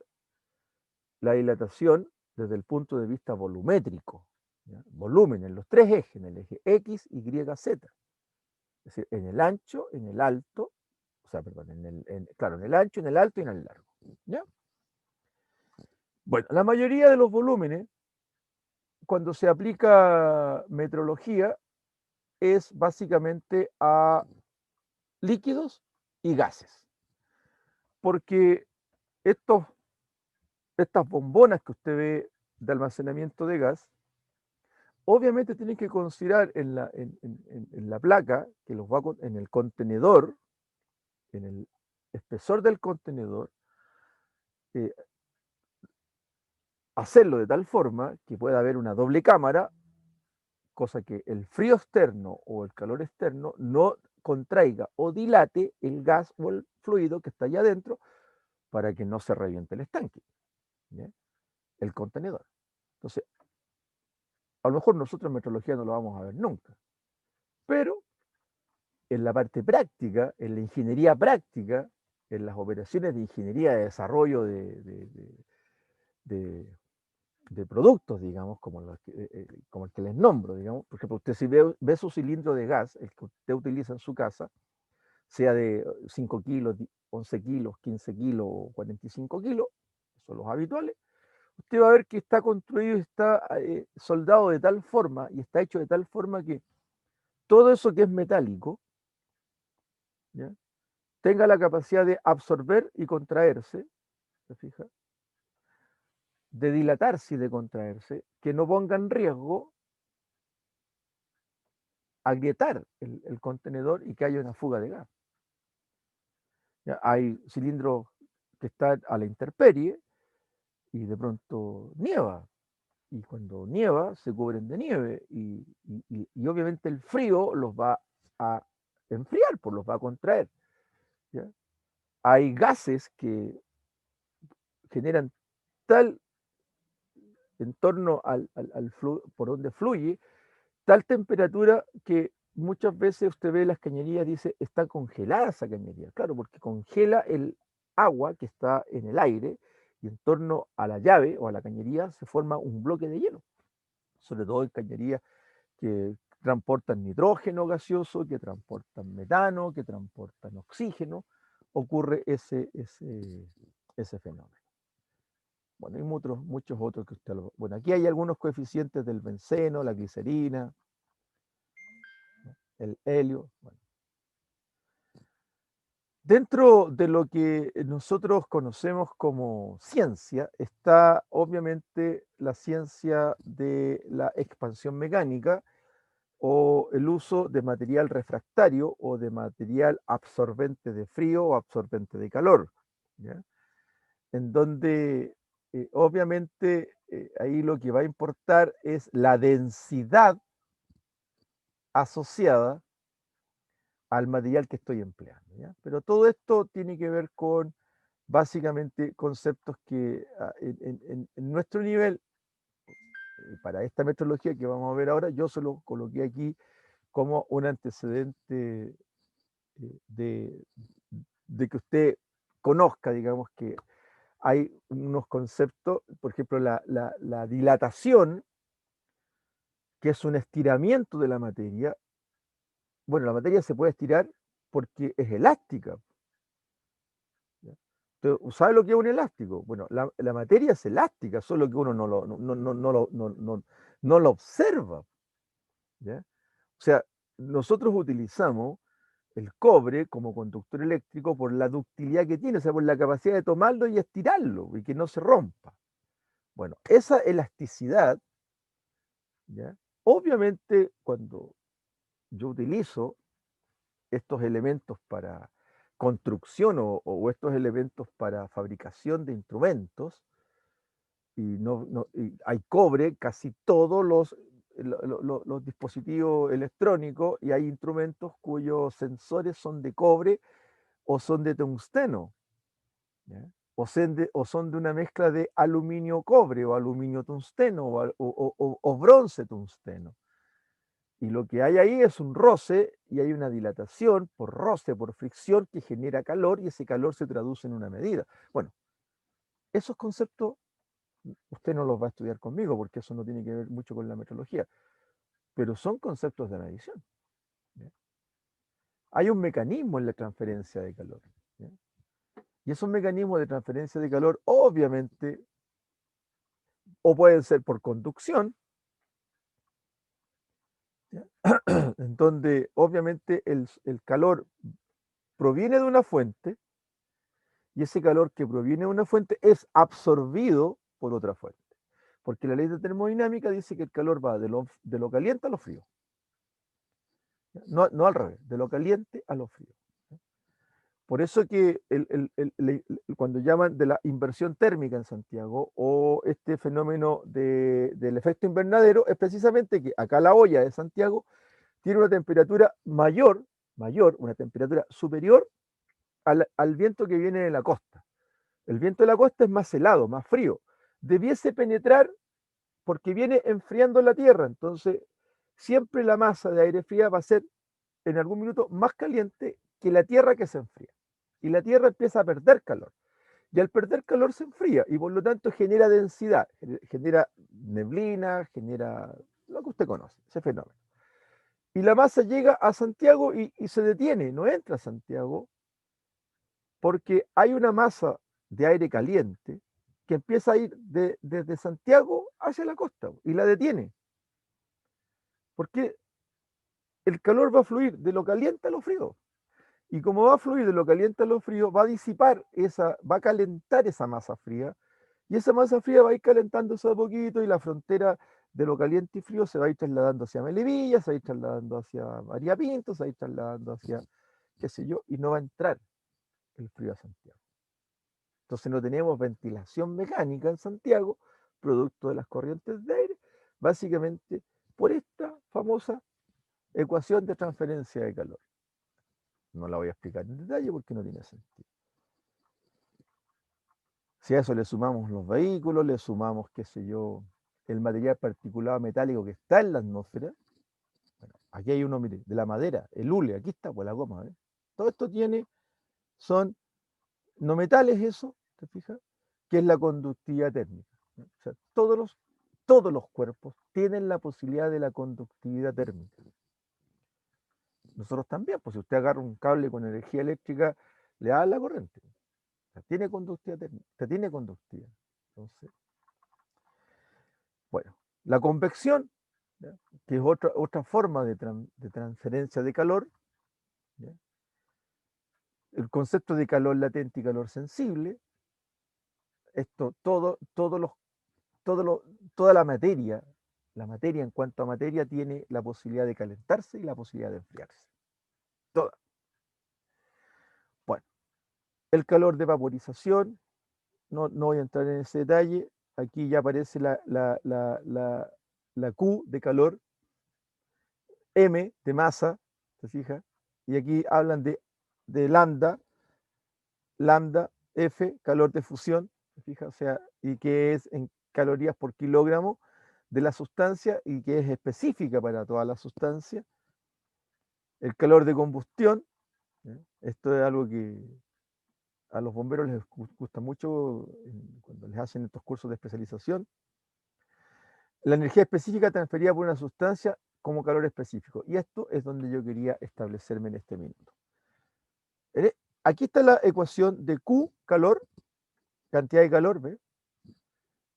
la dilatación desde el punto de vista volumétrico, ¿ya? Volumen en los tres ejes, en el eje X, Y, Z. Es decir, en el ancho, en el alto, o sea, perdón, claro, en el ancho, en el alto y en el largo, ¿ya? Bueno, la mayoría de los volúmenes, cuando se aplica metrología, es básicamente a líquidos y gases. Porque estas bombonas que usted ve de almacenamiento de gas, obviamente tienen que considerar en la placa, que los va en el contenedor, en el espesor del contenedor, eh, hacerlo de tal forma que pueda haber una doble cámara, cosa que el frío externo o el calor externo no contraiga o dilate el gas o el fluido que está allá adentro para que no se reviente el estanque, ¿ya? El contenedor. Entonces, a lo mejor nosotros en metrología no lo vamos a ver nunca, pero en la parte práctica, en la ingeniería práctica, en las operaciones de ingeniería de desarrollo de productos, digamos, como el que les nombro, digamos. Por ejemplo, usted si ve su cilindro de gas, el que usted utiliza en su casa, sea de 5 kilos, 11 kilos, 15 kilos o 45 kilos, son los habituales, usted va a ver que está construido, está soldado de tal forma y está hecho de tal forma que todo eso que es metálico, ¿ya?, tenga la capacidad de absorber y contraerse, ¿se fija?, de dilatarse y de contraerse, que no ponga en riesgo agrietar el contenedor y que haya una fuga de gas. ¿Ya? Hay cilindros que están a la intemperie y de pronto nieva, y cuando nieva se cubren de nieve y obviamente el frío los va a enfriar, pues los va a contraer, ¿ya? Hay gases que generan tal en torno por donde fluye, tal temperatura que muchas veces usted ve las cañerías, dice, está congelada esa cañería. Claro, porque congela el agua que está en el aire y en torno a la llave o a la cañería se forma un bloque de hielo, sobre todo en cañerías que transportan nitrógeno gaseoso, que transportan metano, que transportan oxígeno, ocurre ese fenómeno. Bueno, hay muchos otros que usted lo... Bueno, aquí hay algunos coeficientes del benceno, la glicerina, el helio. Bueno. Dentro de lo que nosotros conocemos como ciencia está obviamente la ciencia de la expansión mecánica o el uso de material refractario o de material absorbente de frío o absorbente de calor, ¿ya? en donde obviamente ahí lo que va a importar es la densidad asociada al material que estoy empleando, ¿ya? Pero todo esto tiene que ver con básicamente conceptos que en nuestro nivel, para esta metodología que vamos a ver ahora, yo se lo coloqué aquí como un antecedente de, de que usted conozca, digamos, que hay unos conceptos, por ejemplo, la dilatación, que es un estiramiento de la materia. Bueno, la materia se puede estirar porque es elástica. ¿Ya? Entonces, ¿sabe lo que es un elástico? Bueno, la materia es elástica, solo que uno no lo observa. ¿Ya? O sea, nosotros utilizamos el cobre como conductor eléctrico por la ductilidad que tiene, o sea, por la capacidad de tomarlo y estirarlo y que no se rompa. Bueno, esa elasticidad, ¿ya? Obviamente, cuando yo utilizo estos elementos para construcción o estos elementos para fabricación de instrumentos, y y hay cobre, casi todos los dispositivos electrónicos, y hay instrumentos cuyos sensores son de cobre o son de tungsteno, ¿ya? O son de una mezcla de aluminio-cobre o aluminio-tungsteno o bronce-tungsteno. Y lo que hay ahí es un roce y hay una dilatación por roce, por fricción que genera calor y ese calor se traduce en una medida. Bueno, esos conceptos usted no los va a estudiar conmigo porque eso no tiene que ver mucho con la metrología, pero son conceptos de medición, ¿ya? Hay un mecanismo en la transferencia de calor, ¿ya? Y esos mecanismos de transferencia de calor obviamente o pueden ser por conducción, ¿ya? En donde obviamente el calor proviene de una fuente y ese calor que proviene de una fuente es absorbido por otra fuente. Porque la ley de termodinámica dice que el calor va de lo caliente a lo frío. No al revés, de lo caliente a lo frío. Por eso que cuando llaman de la inversión térmica en Santiago o este fenómeno del efecto invernadero, es precisamente que acá la olla de Santiago tiene una temperatura mayor, una temperatura superior al viento que viene de la costa. El viento de la costa es más helado, más frío. Debiese penetrar porque viene enfriando la Tierra. Entonces, siempre la masa de aire fría va a ser en algún minuto más caliente que la Tierra que se enfría. Y la Tierra empieza a perder calor. Y al perder calor se enfría y por lo tanto genera densidad, genera neblina, genera lo que usted conoce, ese fenómeno. Y la masa llega a Santiago y se detiene, no entra a Santiago, porque hay una masa de aire caliente que empieza a ir desde Santiago hacia la costa y la detiene. Porque el calor va a fluir de lo caliente a lo frío. Y como va a fluir de lo caliente a lo frío, va a disipar va a calentar esa masa fría. Y esa masa fría va a ir calentándose a poquito y la frontera de lo caliente y frío se va a ir trasladando hacia Melipilla, se va a ir trasladando hacia María Pinto, se va a ir trasladando hacia, qué sé yo, y no va a entrar el frío a Santiago. Entonces no tenemos ventilación mecánica en Santiago, producto de las corrientes de aire, básicamente por esta famosa ecuación de transferencia de calor. No la voy a explicar en detalle porque no tiene sentido. Si a eso le sumamos los vehículos, le sumamos, qué sé yo, el material particulado metálico que está en la atmósfera. Bueno, aquí hay uno, mire, de la madera, el hule, aquí está, pues la goma, ¿eh? Todo esto son no metales eso, ¿te fijas? Que es la conductividad térmica, ¿no? O sea, todos los cuerpos tienen la posibilidad de la conductividad térmica. Nosotros también, pues si usted agarra un cable con energía eléctrica, le da la corriente. O sea, tiene conductividad térmica, tiene conductividad. Entonces, bueno, la convección, ¿ya? Que es otra forma de transferencia de calor, ¿ya? El concepto de calor latente y calor sensible, esto, toda la materia en cuanto a materia tiene la posibilidad de calentarse y la posibilidad de enfriarse. Toda. Bueno, el calor de vaporización no voy a entrar en ese detalle. Aquí ya aparece la Q de calor, M de masa, ¿se fija? Y aquí hablan de lambda, F, calor de fusión, ¿se fija? O sea, y que es en calorías por kilogramo de la sustancia y que es específica para toda la sustancia. El calor de combustión, ¿ya? Esto es algo que a los bomberos les gusta mucho cuando les hacen estos cursos de especialización. La energía específica transferida por una sustancia como calor específico. Y esto es donde yo quería establecerme en este minuto. Aquí está la ecuación de Q, calor, cantidad de calor, ¿ve?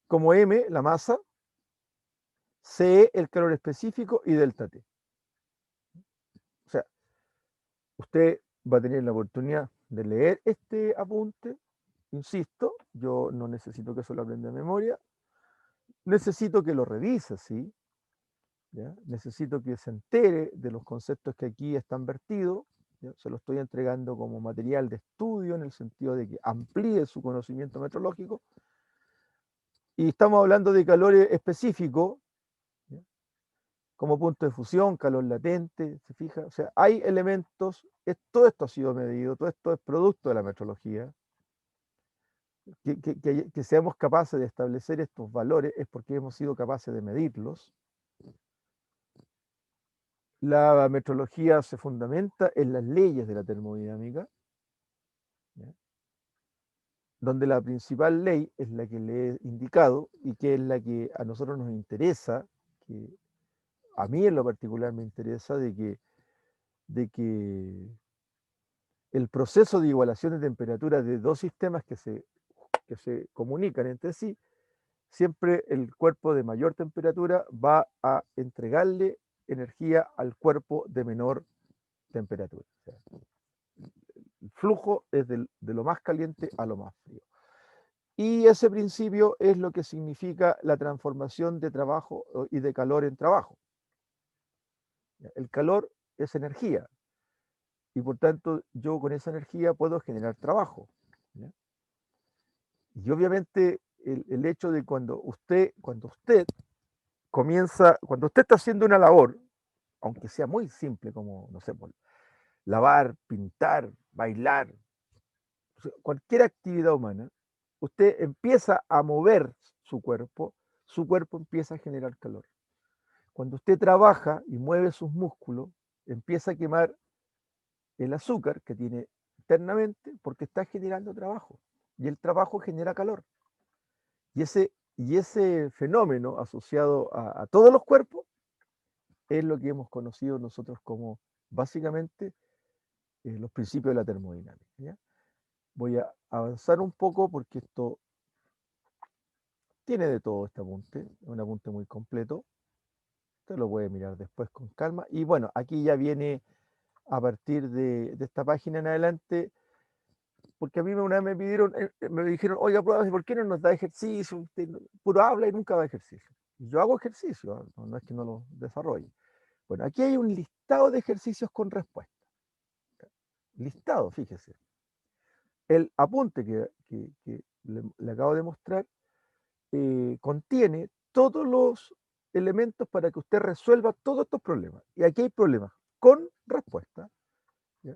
Como M, la masa, CE, el calor específico, y delta T. O sea, usted va a tener la oportunidad de leer este apunte. Insisto, yo no necesito que eso lo aprenda de memoria. Necesito que lo revise, ¿sí? ¿Ya? Necesito que se entere de los conceptos que aquí están vertidos. ¿Ya? Se lo estoy entregando como material de estudio en el sentido de que amplíe su conocimiento metrológico. Y estamos hablando de calor específico, ¿ya? Como punto de fusión, calor latente, ¿se fija? O sea, hay elementos, todo esto ha sido medido, todo esto es producto de la metrología. Que seamos capaces de establecer estos valores es porque hemos sido capaces de medirlos. La metrología se fundamenta en las leyes de la termodinámica, ¿ya? Donde la principal ley es la que le he indicado y que es la que a nosotros nos interesa, que a mí en lo particular me interesa, de que el proceso de igualación de temperatura de dos sistemas que se comunican entre sí, siempre el cuerpo de mayor temperatura va a entregarle energía al cuerpo de menor temperatura. O sea, el flujo es de lo más caliente a lo más frío. Y ese principio es lo que significa la transformación de trabajo y de calor en trabajo. El calor es energía y por tanto yo con esa energía puedo generar trabajo, ¿ya? Y obviamente el hecho de cuando usted comienza, cuando usted está haciendo una labor, aunque sea muy simple como, no sé, lavar, pintar, bailar, o sea, cualquier actividad humana, usted empieza a mover su cuerpo empieza a generar calor. Cuando usted trabaja y mueve sus músculos, empieza a quemar el azúcar que tiene internamente porque está generando trabajo. Y el trabajo genera calor. Y ese fenómeno asociado a todos los cuerpos es lo que hemos conocido nosotros como básicamente los principios de la termodinámica, ¿ya? Voy a avanzar un poco porque esto tiene de todo este apunte, es un apunte muy completo. Usted lo puede mirar después con calma. Y bueno, aquí ya viene a partir de esta página en adelante, porque a mí una vez me dijeron, oiga, ¿por qué no nos da ejercicio? Usted puro habla y nunca da ejercicio. Y yo hago ejercicio, no es que no lo desarrolle. Bueno, aquí hay un listado de ejercicios con respuesta. Listado, fíjese. El apunte que le acabo de mostrar contiene todos los elementos para que usted resuelva todos estos problemas. Y aquí hay problemas con respuesta. ¿Ya?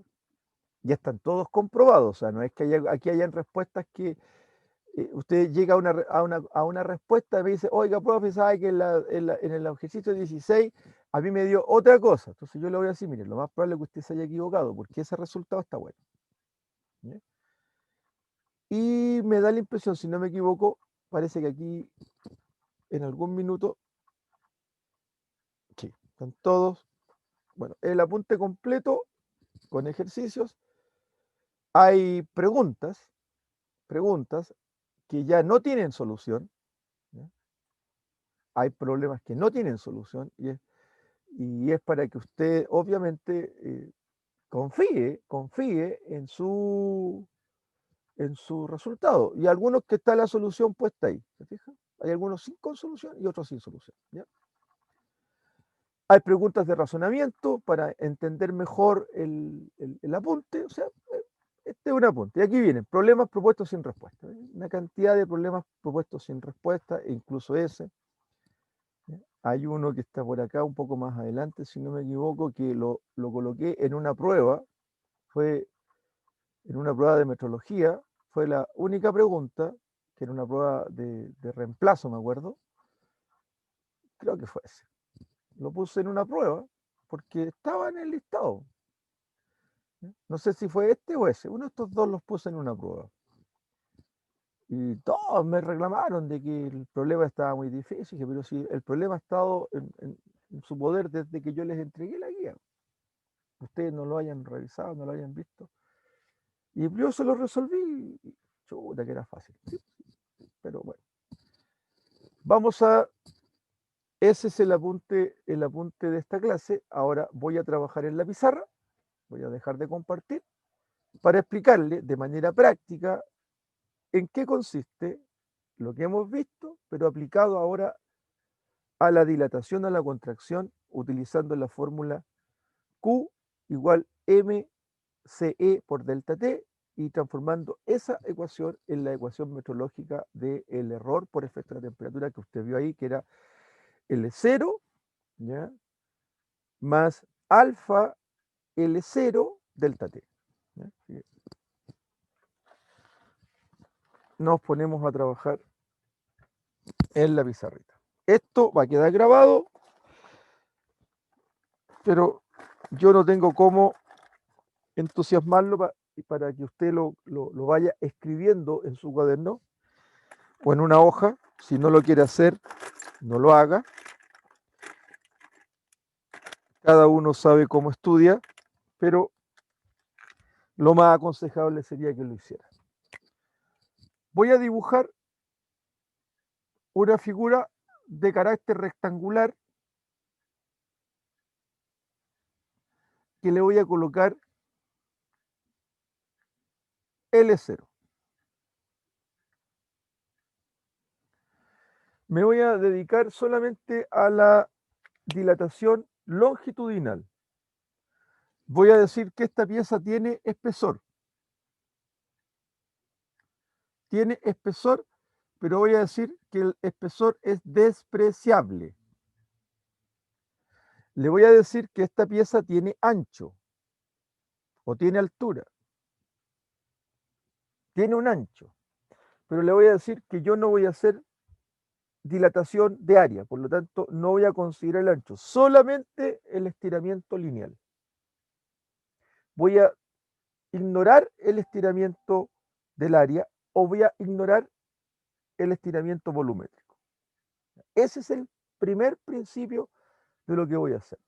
Ya están todos comprobados. O sea, no es que aquí hayan respuestas que usted llega a una respuesta y me dice, oiga, profe, sabe que en el ejercicio 16 a mí me dio otra cosa. Entonces yo le voy a decir, mire, lo más probable es que usted se haya equivocado porque ese resultado está bueno. ¿Ya? Y me da la impresión, si no me equivoco, parece que aquí en algún minuto, sí, están todos. Bueno, el apunte completo con ejercicios. Hay preguntas que ya no tienen solución, ¿ya? Hay problemas que no tienen solución y es para que usted obviamente confíe en su resultado. Y algunos que está la solución puesta ahí, ¿se fija? Hay algunos con solución y otros sin solución, ¿ya? Hay preguntas de razonamiento para entender mejor el apunte. O sea, este es un apunte. Y aquí vienen problemas propuestos sin respuesta. una cantidad de problemas propuestos sin respuesta, e incluso ese. Hay uno que está por acá, un poco más adelante, si no me equivoco, que lo coloqué en una prueba, fue en una prueba de metrología, fue la única pregunta, que era una prueba de reemplazo, me acuerdo. Creo que fue ese. Lo puse en una prueba porque estaba en el listado. No sé si fue este o ese. Uno de estos dos los puse en una prueba. Y todos me reclamaron de que el problema estaba muy difícil, pero si el problema ha estado en su poder desde que yo les entregué la guía. Ustedes no lo hayan revisado, no lo hayan visto. Y yo se lo resolví. Chuta, que era fácil. Sí, pero bueno. Vamos a... Ese es el apunte de esta clase. Ahora voy a trabajar en la pizarra. Voy a dejar de compartir para explicarle de manera práctica en qué consiste lo que hemos visto, pero aplicado ahora a la dilatación, a la contracción, utilizando la fórmula Q igual mce por delta t y transformando esa ecuación en la ecuación metrológica del error por efecto de la temperatura que usted vio ahí, que era L0, ¿ya?, más alfa L0 delta t. ¿Ya? Nos ponemos a trabajar en la pizarrita. Esto va a quedar grabado, pero yo no tengo cómo entusiasmarlo para que usted lo vaya escribiendo en su cuaderno o en una hoja. Si no lo quiere hacer, no lo haga. Cada uno sabe cómo estudia, pero lo más aconsejable sería que lo hiciera. Voy a dibujar una figura de carácter rectangular que le voy a colocar L0. Me voy a dedicar solamente a la dilatación longitudinal. Voy a decir que esta pieza tiene espesor. Tiene espesor, pero voy a decir que el espesor es despreciable. Le voy a decir que esta pieza tiene ancho o tiene altura. Tiene un ancho, pero le voy a decir que yo no voy a hacer dilatación de área, por lo tanto no voy a considerar el ancho, solamente el estiramiento lineal. Voy a ignorar el estiramiento del área o voy a ignorar el estiramiento volumétrico. Ese es el primer principio de lo que voy a hacer.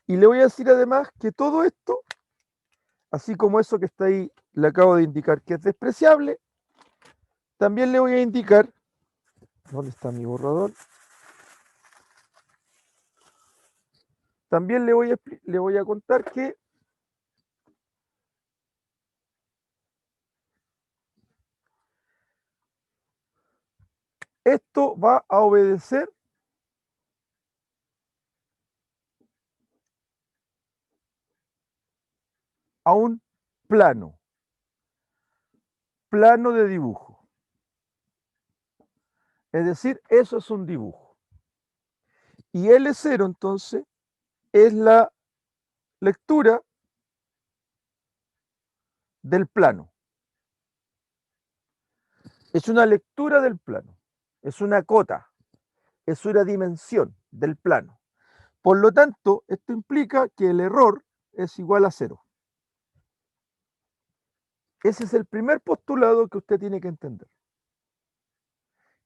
Y le voy a decir además que todo esto, así como eso que está ahí, le acabo de indicar que es despreciable, también le voy a indicar, ¿dónde está mi borrador? También le voy a contar que esto va a obedecer a un plano de dibujo. Es decir, eso es un dibujo. Y L0 entonces es la lectura del plano. Es una lectura del plano. Es una cota. Es una dimensión del plano. Por lo tanto, esto implica que el error es igual a 0. Ese es el primer postulado que usted tiene que entender.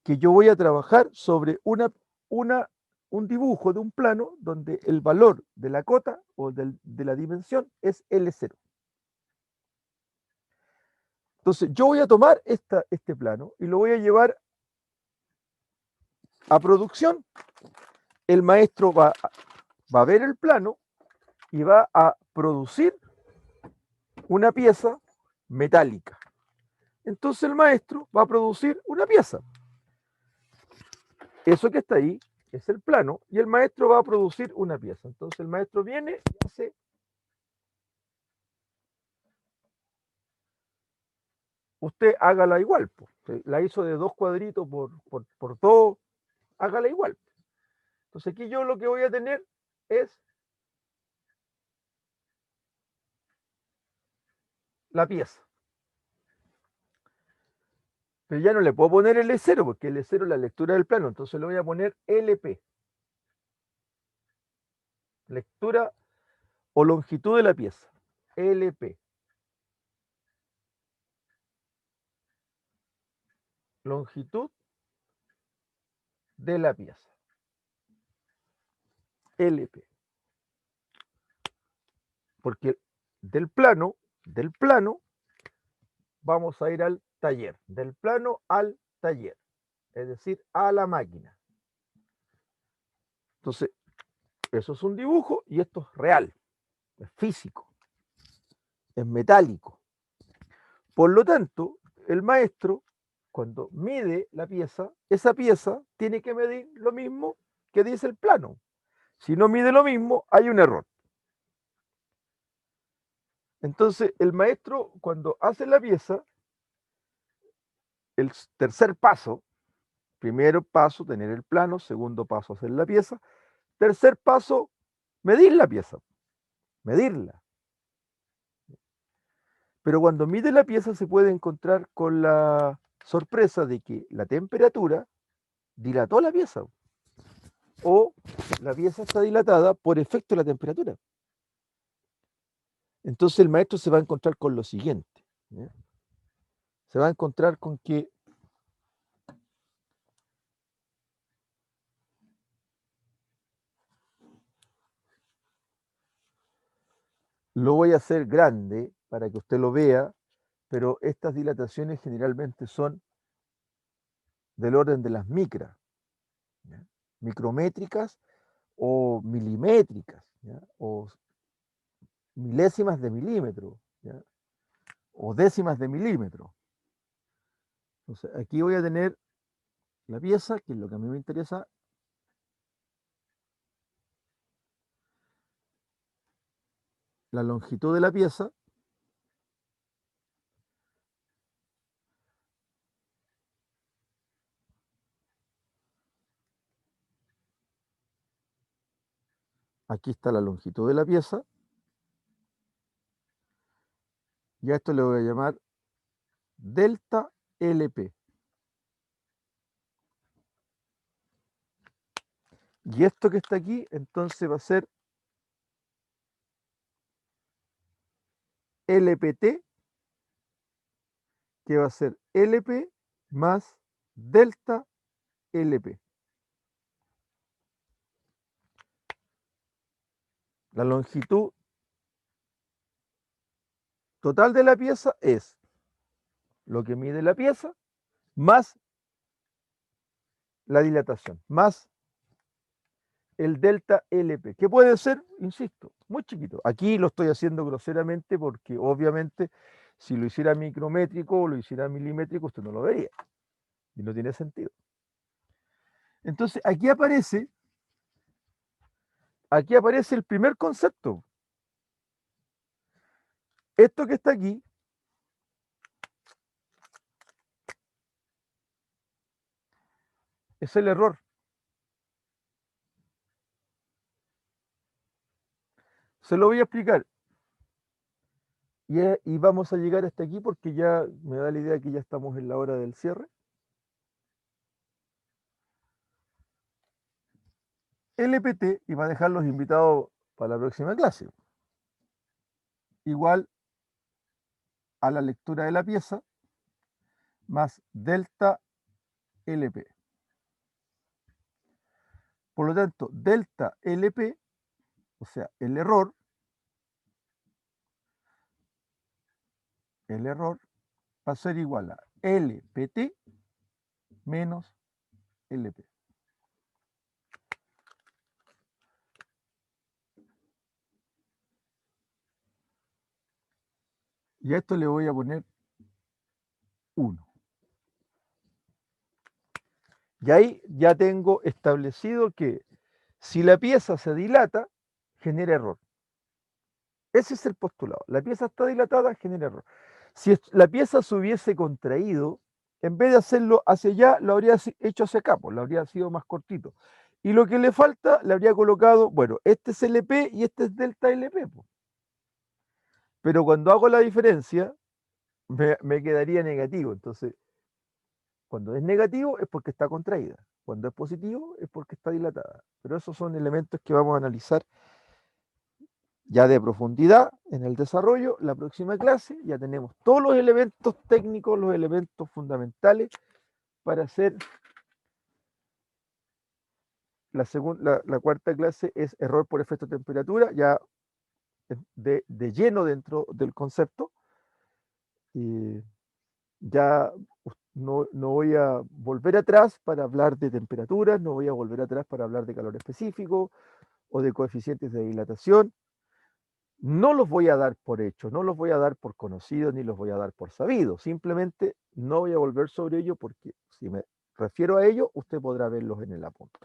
Que yo voy a trabajar sobre un dibujo de un plano donde el valor de la cota o de la dimensión es L0. Entonces, yo voy a tomar este plano y lo voy a llevar a producción. El maestro va a ver el plano y va a producir una pieza metálica. Entonces el maestro va a producir una pieza. Eso que está ahí es el plano y el maestro va a producir una pieza. Entonces el maestro viene y hace usted hágala igual. Po. La hizo de 2 cuadritos por 2, hágala igual. Entonces aquí yo lo que voy a tener es la pieza. Pero ya no le puedo poner L0 porque L0 es la lectura del plano, entonces le voy a poner LP. Lectura o longitud de la pieza. LP. Longitud de la pieza. LP. Porque del plano, vamos a ir al taller. Del plano al taller. Es decir, a la máquina. Entonces, eso es un dibujo y esto es real. Es físico. Es metálico. Por lo tanto, el maestro, cuando mide la pieza, esa pieza tiene que medir lo mismo que dice el plano. Si no mide lo mismo, hay un error. Entonces, el maestro, cuando hace la pieza, el tercer paso, primero paso, tener el plano, segundo paso, hacer la pieza, tercer paso, medir la pieza, medirla. Pero cuando mide la pieza se puede encontrar con la sorpresa de que la temperatura dilató la pieza o la pieza está dilatada por efecto de la temperatura. Entonces el maestro se va a encontrar con lo siguiente. ¿Ya? Se va a encontrar con que lo voy a hacer grande para que usted lo vea, pero estas dilataciones generalmente son del orden de las micras, ¿ya? Micrométricas o milimétricas, ¿ya? O milésimas de milímetro, ¿ya? O décimas de milímetro. Entonces, aquí voy a tener la pieza, que es lo que a mí me interesa. La longitud de la pieza. Aquí está la longitud de la pieza. Y a esto le voy a llamar delta LP. Y esto que está aquí, entonces va a ser LPT, que va a ser LP más delta LP. La longitud total de la pieza es lo que mide la pieza más la dilatación, más el delta LP, que puede ser, insisto, muy chiquito. Aquí lo estoy haciendo groseramente porque obviamente si lo hiciera micrométrico o lo hiciera milimétrico usted no lo vería y no tiene sentido. Entonces aquí aparece el primer concepto. Esto que está aquí es el error. Se lo voy a explicar. Y vamos a llegar hasta aquí porque ya me da la idea que ya estamos en la hora del cierre. LPT, y va a dejar los invitados para la próxima clase, igual a la lectura de la pieza más delta LP. Por lo tanto, delta LP, o sea, el error va a ser igual a LPT menos LP. Y a esto le voy a poner 1. Y ahí ya tengo establecido que si la pieza se dilata, genera error. Ese es el postulado. La pieza está dilatada, genera error. Si la pieza se hubiese contraído, en vez de hacerlo hacia allá, lo habría hecho hacia acá, pues, lo habría sido más cortito. Y lo que le falta, le habría colocado, bueno, este es LP y este es delta LP. Pues. Pero cuando hago la diferencia, me quedaría negativo. Entonces, cuando es negativo es porque está contraída. Cuando es positivo es porque está dilatada. Pero esos son elementos que vamos a analizar ya de profundidad en el desarrollo. La próxima clase ya tenemos todos los elementos técnicos, los elementos fundamentales para hacer la cuarta clase es error por efecto de temperatura, ya de lleno dentro del concepto. Y ya no voy a volver atrás para hablar de temperaturas, no voy a volver atrás para hablar de calor específico o de coeficientes de dilatación. No los voy a dar por hecho, no los voy a dar por conocidos, ni los voy a dar por sabidos. Simplemente no voy a volver sobre ello porque si me refiero a ello, usted podrá verlos en el apunte.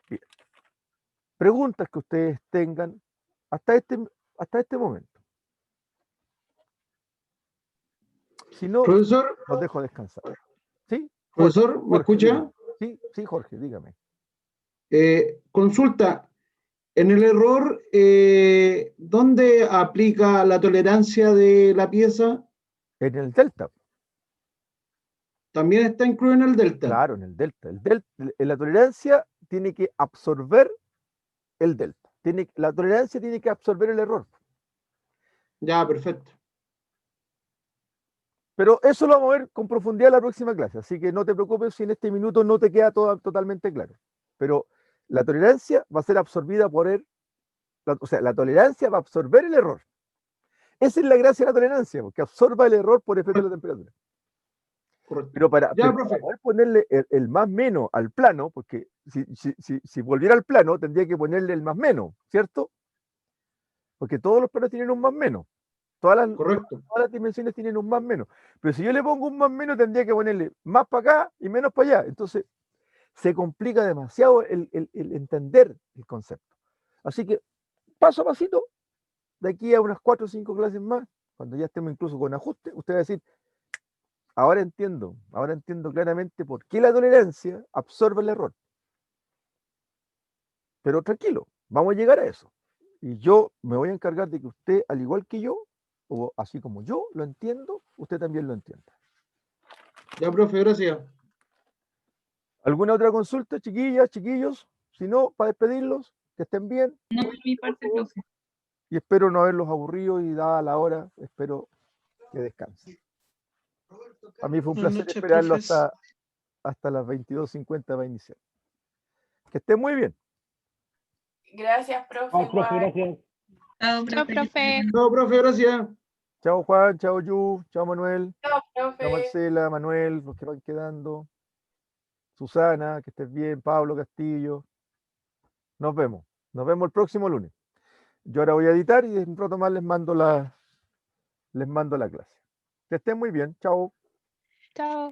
Bien. Preguntas que ustedes tengan hasta este momento. Si no, Profesor, los dejo descansar. ¿Sí? profesor, ¿me Jorge, escucha? dígame. Sí, Jorge, dígame. Consulta, en el error, ¿dónde aplica la tolerancia de la pieza? En el delta, También está incluido en el delta. claro, en el delta. La tolerancia tiene que absorber el delta. La tolerancia tiene que absorber el error. Ya, perfecto. Pero eso lo vamos a ver con profundidad en la próxima clase, así que no te preocupes si en este minuto no te queda totalmente claro. Pero la tolerancia va a ser absorbida por o sea, la tolerancia va a absorber el error. Esa es la gracia de la tolerancia, porque absorba el error por efecto de la temperatura. Correcto. Pero para profe. poder ponerle el más menos al plano, porque si volviera al plano, tendría que ponerle el más menos, ¿cierto? Porque todos los planos tienen un más menos. Correcto. Todas las dimensiones tienen un más menos. Pero si yo le pongo un más menos, tendría que ponerle más para acá y menos para allá. Entonces, se complica demasiado el entender el concepto. Así que, paso a pasito, de aquí a unas 4 o 5 clases más, cuando ya estemos incluso con ajuste, usted va a decir, ahora entiendo claramente por qué la tolerancia absorbe el error. Pero tranquilo, vamos a llegar a eso. Y yo me voy a encargar de que usted, al igual que yo, o así como yo lo entiendo, usted también lo entienda. Ya, profe, gracias. ¿Alguna otra consulta, chiquillas, chiquillos? Si no, para despedirlos, que estén bien. No, por mi parte, profe. Y espero no haberlos aburrido y dada la hora, espero que descansen. A mí fue un Buenas placer noches, esperarlo profes. hasta las 22:50 para iniciar. Que estén muy bien. Gracias, profe. Chao, profe, igual. gracias. Chao, profe. Chao, profe, gracias. Chao Juan, chao Yu, chao Manuel, Chao, chao profe. Marcela, Manuel, los que van quedando. Susana, que estés bien, Pablo Castillo. Nos vemos el próximo lunes. Yo ahora voy a editar y en un rato más les mando la clase. Que estén muy bien, chao. Chao.